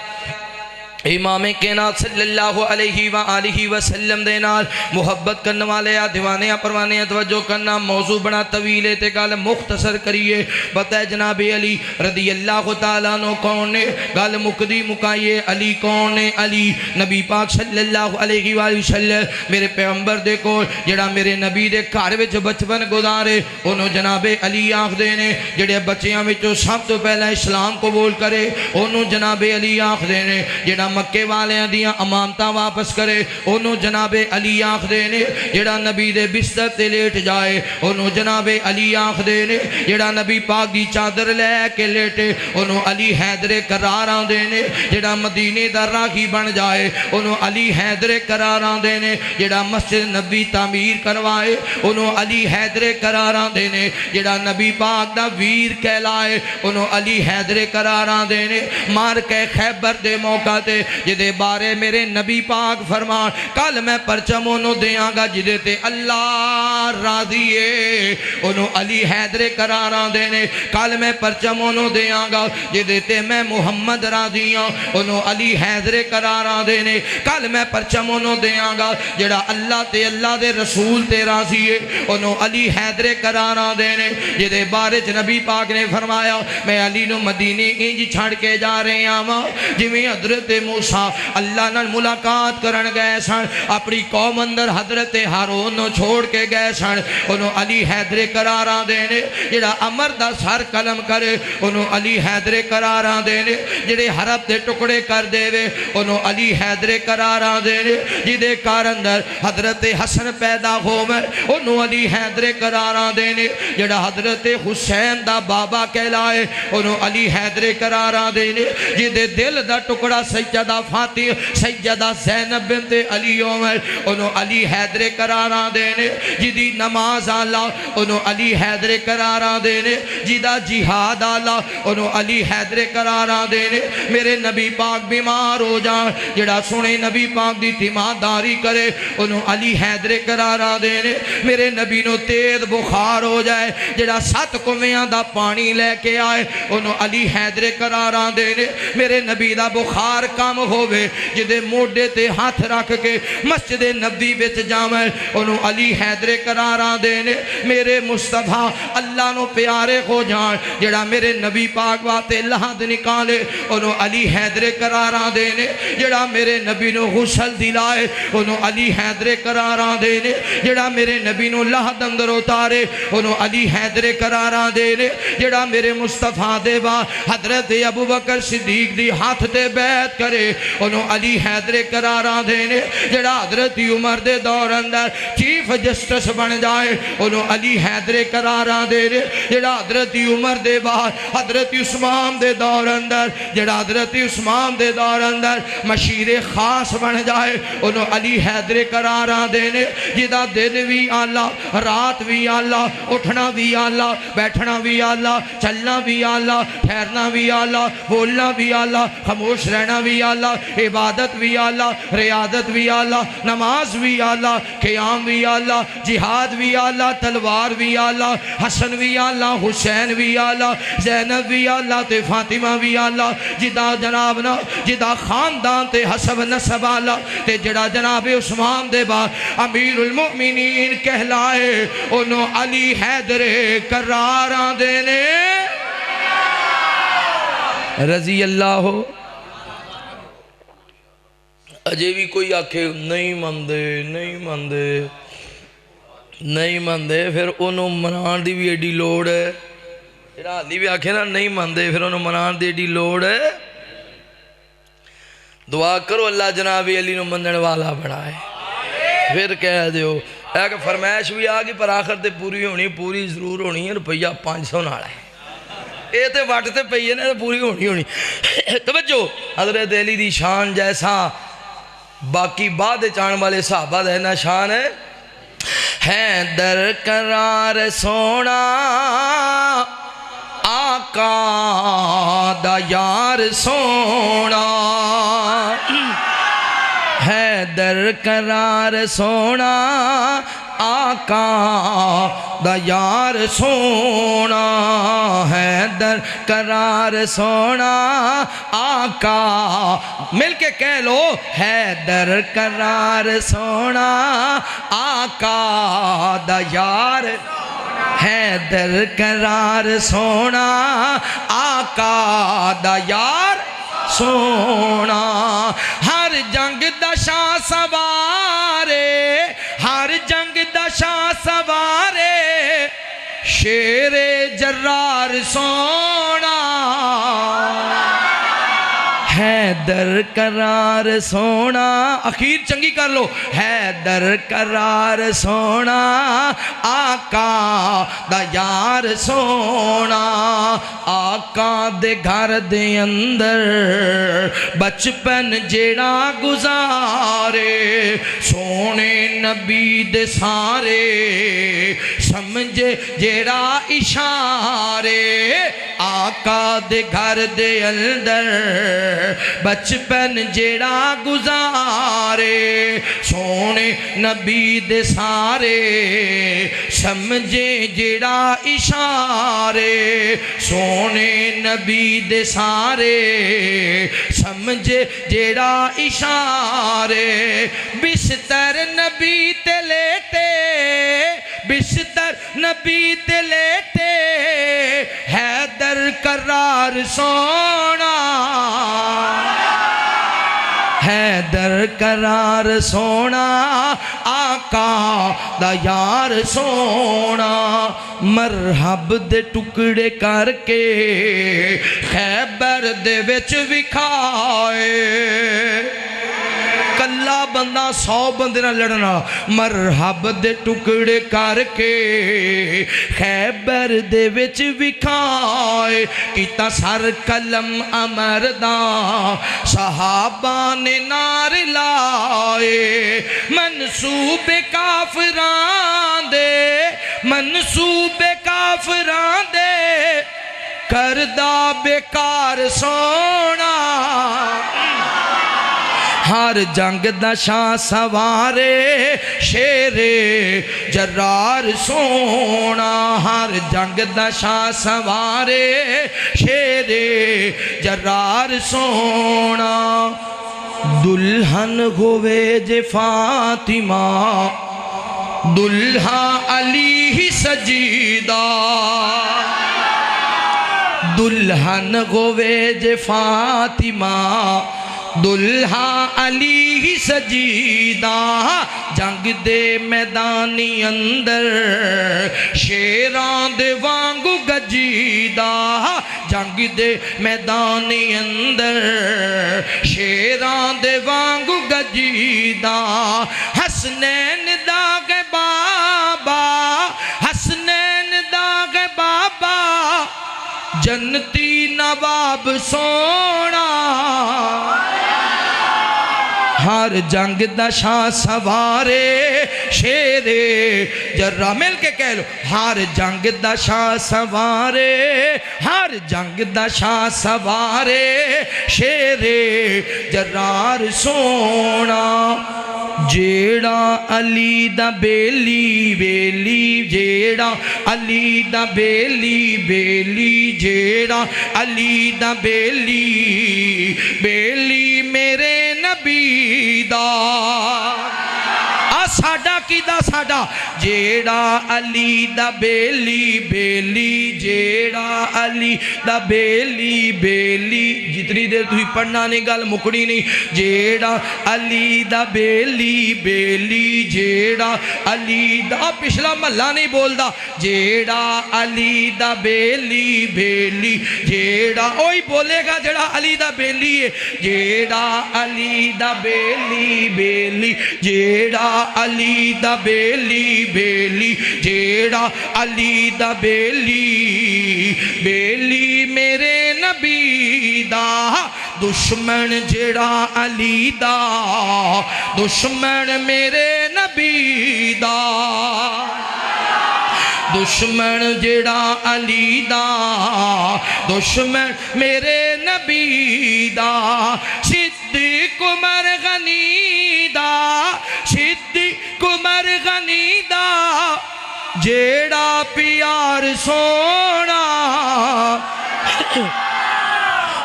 Speaker 1: امام کائنات صلی اللہ علیہ وآلہ وسلم دے نال محبت کرنے والے دیوانے پروانے توجہ کرنا، موضوع بنا طویل تے گل مختصر کریے۔ بتائے جناب علی رضی اللہ تعالیٰ عنہ کون نے؟ گل مکدی مکائیے علی کون نے؟ علی نبی پاک صلی اللہ علیہ وآلہ وسلم میرے پیغمبر دے کو جڑا میرے نبی دے گھر وچ بچپن گزارے انہوں جناب علی آکھ دینے، جڑے بچیاں وچوں سب تو پہلا اسلام قبول کرے انہوں جناب علی آکھ دینے، جڑا مکے والے دیاں امانتاں واپس کرے انہوں جناب علی آکھ دینے، جڑا نبی دے بستر تے لیٹ جائے انہوں جناب علی آکھ دینے، جڑا نبی پاک دی چادر لے کے لیٹے انہوں علی حیدر قراراں دینے، جڑا مدینے دا راہی بن جائے انہوں علی حیدر قراراں دینے، جڑا مسجد نبی تعمیر کروائے انہوں علی حیدر قراراں دینے، جڑا نبی پاک دا ویر کہلائے انہوں علی حیدر قراراں دینے۔ مار کے خیبر دے موقع تے جدے بارے میرے نبی پاک فرمان کل میں پرچم انہوں دیاں گا جدے تے اللہ راضی ہے انہوں علی حیدر قراراں دینے، کل میں پرچم انہوں دیاں گا جدے تے میں محمد راضی ہوں انہوں علی حیدر قراراں دینے، کل میں پرچم انہوں دیاں گا جڑا اللہ تے اللہ دے رسول تے راضی ہے انہوں علی حیدر قراراں دینے۔ جدے بارے نبی پاک نے فرمایا میں علی نو مدینے انج چھڑ کے جا رہے آما جویں حضرت موسیٰ اللہ نال ملاقات کرن گئے سن، اپنی قوم اندر حضرت ہارون نو چھوڑ کے گئے سن انہوں علی حیدر قراراں دینے، جڑا امر دا سر قلم کرے انہوں علی حیدر قراراں دینے، جڑے حرب دے ٹکڑے کر دے وے انہوں علی حیدر قراراں دینے، جدے کار اندر حضرت حسن پیدا ہو میں انہوں علی حیدر قراراں دینے، جڑا حضرت حسین دا بابا کہلائے انہوں علی حیدر قراراں دینے، جدے دل دا ٹکڑا سیدہ فاطمہ سیدہ زینب بنت علی عمر انہوں علی حیدر قراراں دینے، جدی نماز آلہ انہوں علی حیدر قراراں دینے، جدہ جہاد آلہ انہوں علی حیدر قراراں دینے۔ میرے نبی پاک بیمار ہو جائیں جڑا سنے نبی پاک دی تیمارداری کرے انہوں علی حیدر قراراں دینے۔ میرے نبی نو تیز بخار ہو جائے جڑا 7 کنویاں دا پانی لے کے آئے انہوں علی حیدر قراراں دینے۔ میرے نبی دا بخار کم ہوئے جدے موڈے تے ہاتھ رکھ کے مسجد نبی وچ جاویں انہوں علی حیدر قراراں دینے۔ میرے مصطفیٰ اللہ نو پیارے ہو جائیں جڑا میرے نبی پاک واتے لہد نکالے انہوں علی حیدر قراراں دینے، جڑا میرے نبی نو غسل دلائے انہوں علی حیدر قراراں دینے، جڑا میرے نبی نو لہد اندر اتارے انہوں علی حیدر قراراں دینے، جڑا میرے مصطفیٰ دے با حضرت ابو بکر صدیق دی ہاتھ تے بیعت کرے انہوں علی حیدر قراراں دینے، جڑا حضرت عمر دے دور اندر چیف جسٹس بن جائے انہوں علی حیدر قراراں دینے، جڑا حضرت عمر دے بعد حضرت عثمان دے دور اندر جڑا حضرت عثمان دے دور اندر مشیر خاص بن جائے انہوں علی حیدر قراراں دینے، جدا دن بھی اللہ رات بھی اللہ اٹھنا بھی اللہ بیٹھنا بھی اللہ چلنا بھی اللہ ٹھہرنا بھی اللہ بولنا بھی اللہ خاموش رہنا بھی اللہ عبادت بھی اللہ ریاضت بھی اللہ نماز بھی اللہ قیام بھی اللہ جہاد بھی اللہ تلوار بھی اللہ حسن بھی اللہ حسین بھی اللہ زینب بھی اللہ تے فاطمہ بھی اللہ جدا جناب نا جدا خاندان تے حسب نسب اللہ تے جڑا جناب عثمان دے با امیر المؤمنین کہلائے انہوں علی حیدر قراراں دینے رضی اللہ ہو۔ اجے بھی کوئی آکھے نہیں مندے نہیں مندے نہیں مندے پھر انہوں منان دی بھی ایڈی لوڑ ہے، جڑا حالی بھی آکھے نا نہیں مندے پھر انہوں منان دی ایڈی لوڑ ہے۔ دعا کرو اللہ جناب علی نو منن والا بنائے، پھر کہہ دیو ایک فرمائش بھی آگی پر آخر تے پوری ہونی پوری ضرور ہونی ہے، روپیہ 500 نال ہے یہ تو وٹتے پی ہے نا پوری ہونی ہونی توجہ حضرت علی دی شان جیسا باقی بعد چان والے صحابہ دا نا شان ہے در قرار سونا آقا دا یار سونا ہے در قرار سونا آقا دا یار سونا ہے در قرار سونا آقا مل کے کہہ لو ہے در قرار سونا آقا دا یار ہے در قرار سونا آقا دا یار سونا ہر جنگ دا شاہ سوارے ہر جنگ دا شاہ سوارے شیر جرار سونا ہے در قرار سونا اخیر چنگی کر لو ہے در قرار سونا آقا دا یار سونا آقا دے گھر دے اندر بچپن جیڑا گزارے سونے نبی دے سارے سمجھے جیڑا اشارے آقا دے گھر دے اندر بچپن جیڑا گزارے سونے نبی دے سارے سمجھے جیڑا اشارے سونے نبی دے سارے سمجھے جیڑا اشارے بستر نبی تے لیٹے بستر نبی تے لیٹے ہے در قرار سونا ہے در قرار سونا آقا دا یار سونا مرحب دے ٹکڑے کر کے خیبر دے وچ وکھائے کلا بندہ 100 بندے نہ لڑنا مرحب دے ٹکڑے کر کے خیبر دے وچ وکھائے کیتا سر قلم امرداں صحابہ نے نار لائے منصوب کافران دے منصوب کافران دے کردہ بیکار سونا ہر جنگ دا شاہ سوارے شیر جرار سونا ہر جنگ دا شاہ سوارے شیر جرار سونا دلہن ہوئے جے فاطمہ دلہا علی ہی سجیدہ دلہن ہوئے جے فاطمہ دلہا علی ہی سجیدہ جنگ دے میدانی اندر شیران دے وانگو گجیدہ جنگ دے میدانی اندر شیران دے وانگو گجیدہ حسنین داغ بابا حسنین داغ بابا جنتی نواب سونا ہر جنگ دا شاہ سوارے شیر جرہ مل کے کہہ لو ہر جنگ دا شاہ سوارے ہر جنگ دا شاہ سوارے شیر جرار سونا جیڑا علی دا بیلی بیلی جیڑا علی دا بیلی بیلی جیڑا علی دا بیلی بیلی میرے نبی دا ساڈا کی دا ساڈا جیڑا علی دا بیلی بیلی جیڑا علی دا بیلی بیلی جتنی دیر تھی پڑھنا نہیں گل مکڑی نہیں جیڑا علی دا بیلی بیلی جیڑا علی دا پچھلا محلہ نہیں بول دا جیڑا علی دا بیلی بیلی جیڑا اوہی بولے گا جیڑا علی دا بیلی ہے جیڑا علی دا بیلی بیلی جیڑا علی دا بیلی بیلی جیڑا علی دا بیلی بیلی میرے نبی دا دشمن جیڑا علی دا دشمن میرے نبی دا دشمن جیڑا علی دا دشمن میرے نبی دا صدیق عمر غنی دا صدیق عمر غنی دا جیڑا پیار سونا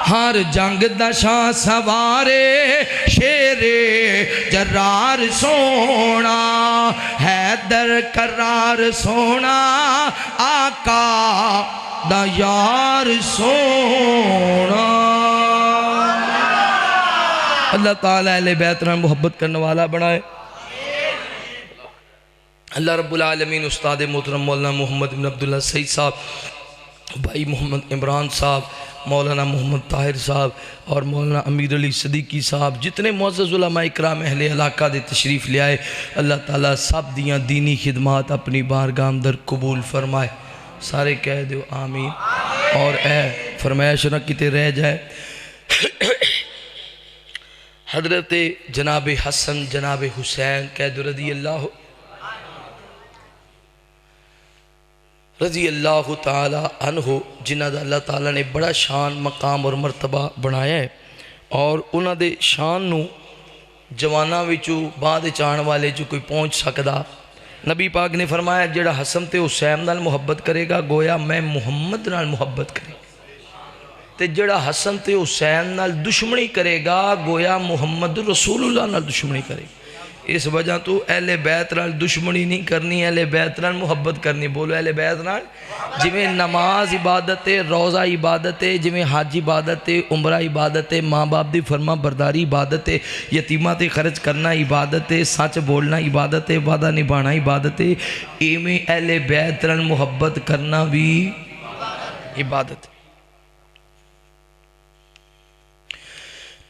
Speaker 1: ہر جنگ دا شاہ سوارے شیر جرار سونا حیدر کرار سونا آقا دا یار سونا اللہ تعالیٰ اہل بیت میں محبت کرنے والا بنائے اللہ رب العالمین استاد محترم مولانا محمد بن عبداللہ سعید صاحب بھائی محمد عمران صاحب مولانا محمد طاہر صاحب اور مولانا امیر علی صدیقی صاحب جتنے معزز علماء اکرام اہل علاقہ دے تشریف لے آئے اللہ تعالیٰ سب دیاں دینی خدمات اپنی بارگاہ اندر قبول فرمائے سارے کہہ دیو آمین اور اے فرمائش نہ کتے رہ جائے حضرت جناب حسن جناب حسین کہہ دو رضی اللہ تعالی عنہ جنہ دا اللہ تعالیٰ نے بڑا شان مقام اور مرتبہ بنایا ہے اور انہ دے شان نو جوانہ وچو بعد چان والے جو کوئی پہنچ سکدا نبی پاک نے فرمایا جڑا حسن تے حسین نال محبت کرے گا گویا میں محمد نال محبت کرے گا تے جڑا حسن تے حسین نال دشمنی کرے گا گویا محمد رسول اللہ نال دشمنی کرے گا اس وجہ تو اہل بیت نال دشمنی نہیں کرنی اہل بیت نال محبت کرنی بولو اہل بیت نال جویں نماز عبادت ہے روزہ عبادت ہے جویں حج عبادت ہے عمرہ عبادت ہے ماں باپ دی فرما برداری عبادت ہے یتیماں تے خرچ کرنا عبادت ہے سچ بولنا عبادت ہے وعدہ نبھانا عبادت ہے ایویں اہل بیت نال محبت کرنا بھی عبادت ہے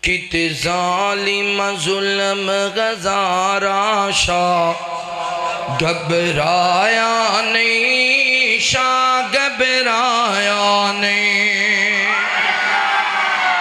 Speaker 1: کت ظالم ظلم غزارا شاہ گھبرایا نہیں شاہ گھبرایا نہیں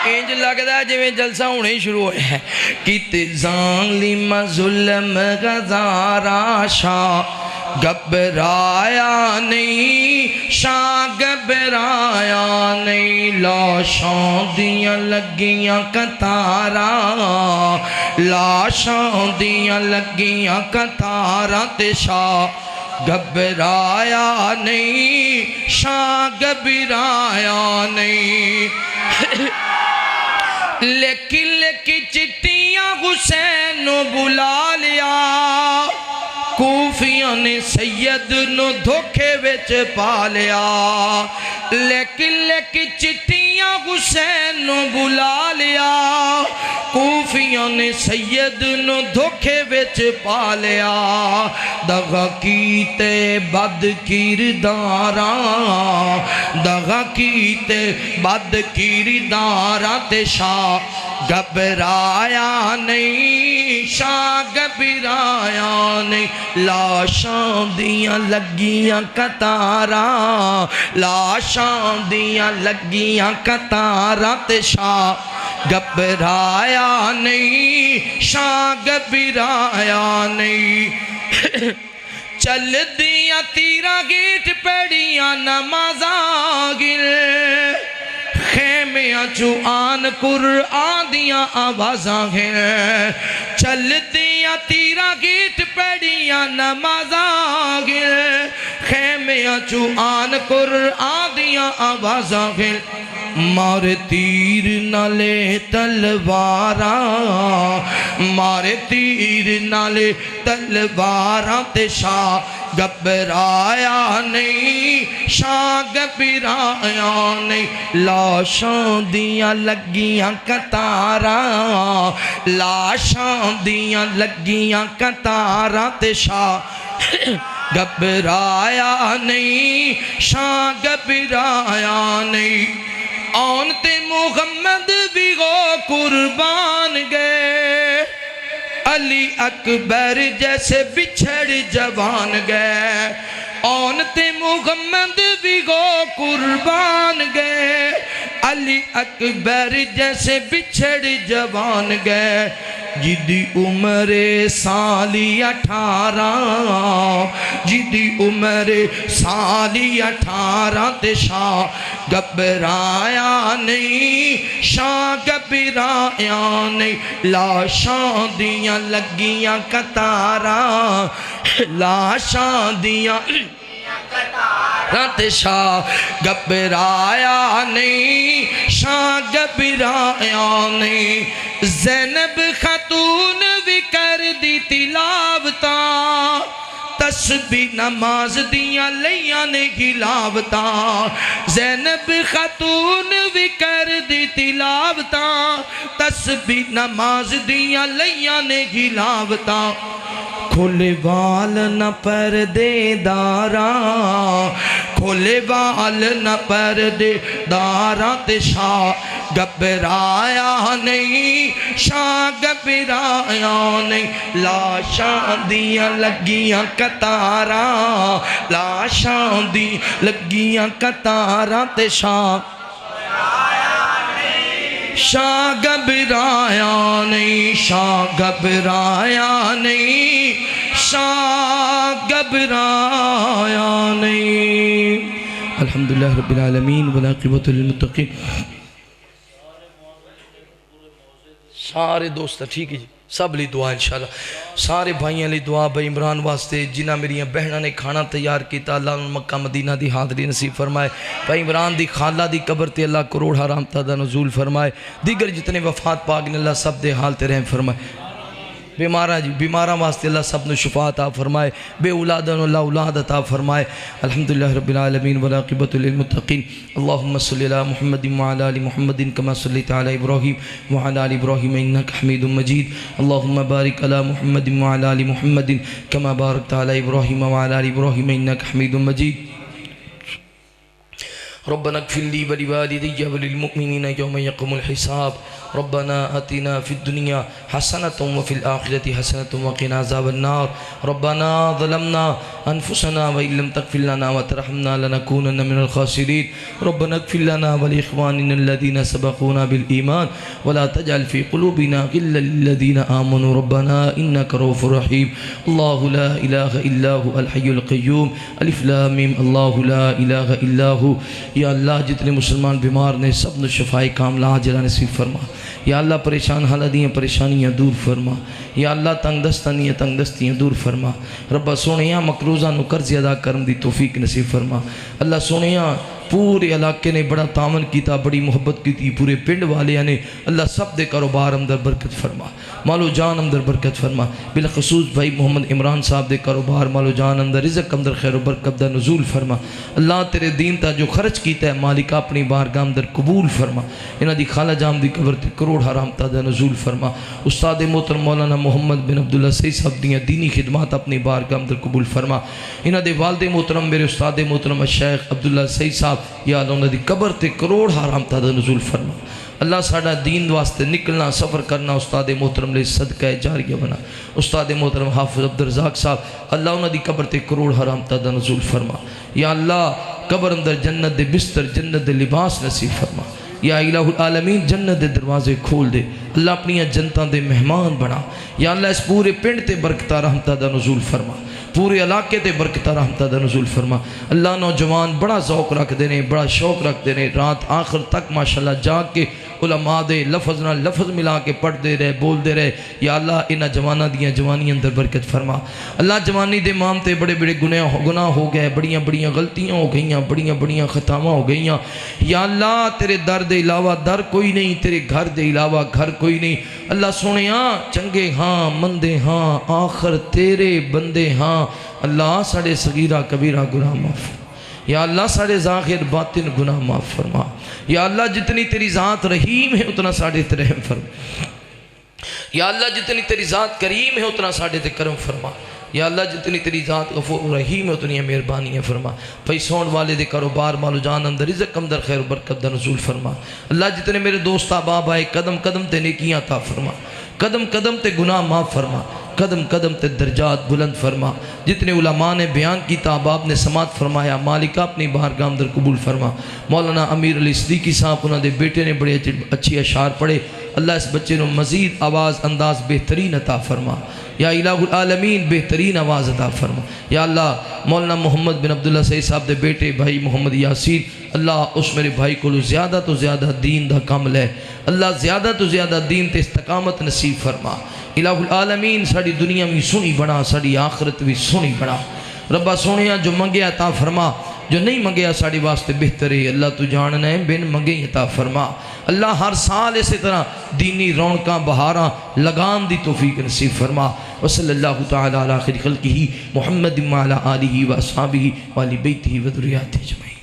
Speaker 1: انج لگتا ہے جویں جلسہ ہونے ہی شروع ہوئے ہیں کت ظالم ظلم غزارا شاہ گھبرایا نہیں شاہ گھبرایا نہیں لاشاں دیاں لگیاں کتاراں لاشاں دیاں لگیاں کتاراں تے شاہ گھبرایا نہیں شاہ گھبرایا نہیں لیکن چٹیاں حسین نو بلا لیا کوفیاں نے سید نو دھوکے وچ پا لیا لیکن چٹیاں حسین نو بلا لیا کوفیاں نے سید نو دھوکے وچ پا لیا دغا کیتے بد کرداراں دغا کیتے بد کرداراں تے شاہ گھبرایا نہیں شاہ گھبرایا نہیں لاشاں دیاں لگیاں کتاراں لاشاں دیاں لگیاں کتاراں تے شاہ گھبرایا نہیں شاہ گھبرایا نہیں چل دیاں تیرا گیٹ پیڑیاں نمازاں گل خیمیاں چو آن قرآن دیاں آوازاں ہیں چل دیاں تیرا گیٹ پیڑیاں نمازاں ہیں خیمیاں چو آن قرآن دیاں آوازاں ہیں مارے تیر نالے تلواراں مارے تیر نالے تلواراں تے شاہ گھبرایا نہیں شاہ گھبرایا نہیں لاشاں دیاں لگیاں کتاراں لاشاں دیاں لگیاں کتاراں تے شاہ گھبرایا نہیں شاہ گھبرایا نہیں آن تے محمد بھی گو قربان گئے علی اکبر جیسے بچھڑ جوان گئے اون تے محمد بھی گو قربان گئے علی اکبر جیسے بچھڑ جوان گئے جدی عمر سالی 18 جدی عمر سالی 18 تے شاہ گھبرایا نہیں شاہ گھبرایا نہیں لاشاں دیاں لگیاں قطاراں لاشاں دیاں رات شاہ گھبرایا نہیں شاہ گھبرایا نہیں زینب خاتون بھی کر دی تلاوتاں تسبیح نماز دیاں لیاں نے گلاوتاں زینب خاتون بھی کر دی تلاوتاں تسبیح نماز دیاں لیاں نے گلاوتاں کھولے وال نہ پردے داراں کھولے وال نہ پردے داراں تے شاہ گھبرایا نہیں شاہ گھبرایا نہیں لاشاں دیاں لگیاں قطاراں لاشاں دیاں لگیاں قطاراں تے شاہ شاہ گھبرایا نہیں شاہ گھبرایا نہیں شاہ گھبرایا نہیں الحمدللہ رب العالمین والعاقبۃ للمتقین سارے دوست ٹھیک ہے جی سب لی دعا انشاءاللہ سارے بھائیاں لی دعا بھائی عمران واسطے جنہ میری بہنہ نے کھانا تیار کیتا اللہ انہوں مکہ مدینہ دی حاضری نصیب فرمائے بھائی عمران دی خالہ دی قبر تے اللہ کروڑ حرام تادہ نزول فرمائے دیگر جتنے وفات پاک نے اللہ سب دے حال تے رحم فرمائے بیمارہ جی بیمارہ واسطے اللہ سب نے شفا عطا فرمائے بے اولادن اللہ اولاد عطا فرمائے الحمدللہ رب العالمین والعاقبۃ للمتقین اللہم صلی علی محمد وعلی آل محمد کما صلیت علی ابراہیم وعلی آل ابراہیم انک حمید مجید اللہم بارک علی محمد وعلی آل محمد کما بارکت علی ابراہیم وعلی آل ابراہیم انک حمید مجید ربنا اغفر لي ولوالدي وللمؤمنين يوم يقوم الحساب ربنا آتنا في الدنيا حسنة وفي الآخرة حسنة وقنا عذاب النار ربنا ظلمنا أنفسنا وإن لم تغفر لنا وترحمنا لنكونن من الخاسرين ربنا اغفر لنا ولإخواننا الذين سبقونا بالإيمان ولا تجعل في قلوبنا غلا للذين آمنوا ربنا إنك رؤوف رحيم الله لا إله إلا هو الحي القيوم ألف لام ميم الله لا إله إلا هو یا اللہ جتنے مسلمان بیمار نے سب نے شفائی کاملہ عاجلہ نصیب فرما یا اللہ پریشان حالدیاں پریشانیاں دور فرما یا اللہ تنگ دستانیاں تنگ دستیاں دور فرما ربا سونیاں مقروضہ نو قرض ادا کرن دی توفیق نصیب فرما اللہ سونیاں پورے علاقے نے بڑا تعاون کیتا بڑی محبت کیتی پورے پنڈ والے نے اللہ سب دے کاروبار اندر برکت فرما مالو جان اندر برکت فرما بالخصوص بھائی محمد عمران صاحب دے کاروبار مالو جان اندر رزق اندر خیر و برکت دا نزول فرما اللہ تیرے دین تا جو خرچ کیتا ہے مالک اپنی بارگاہ اندر قبول فرما انہاں دی خالہ جام دی قبر تے کروڑ حرام تا دا نزول فرما استاد محترم مولانا محمد بن عبداللہ سید صاحب دیاں دینی خدمات اپنی بارگاہ اندر قبول فرما انہاں دے والد محترم میرے استاد محترم الشیخ عبداللہ سید صاحب یا اللہ انہاں دی قبر تے کروڑ حرام تا دا نزول فرما اللہ ساڑھا دین واسطے نکلنا سفر کرنا استاد محترم لے صدقہ جاریہ بنا استاد محترم حافظ عبدالرزاق صاحب اللہ انہاں دی قبر تے کروڑ حرام تا دا نزول فرما یا اللہ قبر اندر جنت دے بستر جنت دے لباس نصیب فرما یا الہ العالمین جنت دے دروازے کھول دے اللہ اپنی جنتاں دے مہمان بنا یا اللہ اس پورے پنڈ تے برکتہ رحمتہ دا نزول فرما پورے علاقے تے برکتہ رحمتہ دا نزول فرما اللہ نوجوان بڑا ذوق رکھ دینے بڑا شوق رکھ دینے رات آخر تک ماشاءاللہ جاگ کے علماء دے لفظ نہ لفظ ملا کے پڑھ دے رہے بول دے رہے یا اللہ انہاں جوانہ دیاں جوانی اندر برکت فرما اللہ جوانی دے مام تے بڑے بڑے گناہ ہو گئے بڑیاں بڑیاں غلطیاں ہو گئیاں بڑیاں بڑیاں خطاواں ہو گئیاں یا اللہ تیرے در دے علاوہ در کوئی نہیں تیرے گھر دے علاوہ گھر کوئی نہیں اللہ سونیاں چنگے ہاں مندے ہاں آخر تیرے بندے ہاں اللہ ساڑے صغیرہ کبیرہ گناہ معاف یا اللہ ساڑے ظاہر باطن گناہ معاف فرما یا اللہ جتنی تیری ذات رحیم ہے اتنا ساڑے تے رحم فرما یا اللہ جتنی تیری ذات کریم ہے اتنا ساڑے تے کرم فرما یا اللہ جتنی تیری ذات غفور رحیم ہے اتنی مہربانی فرما، پیسون والے دے کاروبار مالو جان اندر رزق اندر خیر و برکت دا نزول فرما، اللہ جتنے میرے دوست احباب آئے قدم قدم تے نیکیاں عطا فرما، قدم قدم تے گناہ معاف فرما، قدم قدم تے درجات بلند فرما، جتنے علماء نے بیان کی احباب نے سماعت فرمایا، مالکہ اپنی بارگاہ اندر قبول فرما۔ مولانا امیر علی صدیقی صاحب انہوں نے بیٹے نے بڑے اچھی اشعار پڑھے، اللہ اس بچے نے مزید آواز انداز بہترین عطا فرما، یا الہ العالمین بہترین آواز عطا فرما۔ یا اللہ مولانا محمد بن عبداللہ سعید صاحب دے بیٹے بھائی محمد یاسین، اللہ اس میرے بھائی کو زیادہ تو زیادہ دین دا کامل ہے، اللہ زیادہ تو زیادہ دین تے استقامت نصیب فرما۔ الہ العالمین ساڑی دنیا میں سنی بنا، ساڑی آخرت بھی سنی بنا۔ ربا سونیا جو منگیا عطا فرما، جو نہیں منگیا ساڑی واسطے بہتر ہے، اللہ تو جاننا ہے بن منگے عطا فرما۔ اللہ ہر سال اسی طرح دینی رونقاں بہاراں لگان دی توفیق نصیب فرما۔ وصلی اللہ تعالی علی خیر خلقہ محمد وعلی آلہ واصحابہ وآل بیتہ وذریاتہ اجمعین۔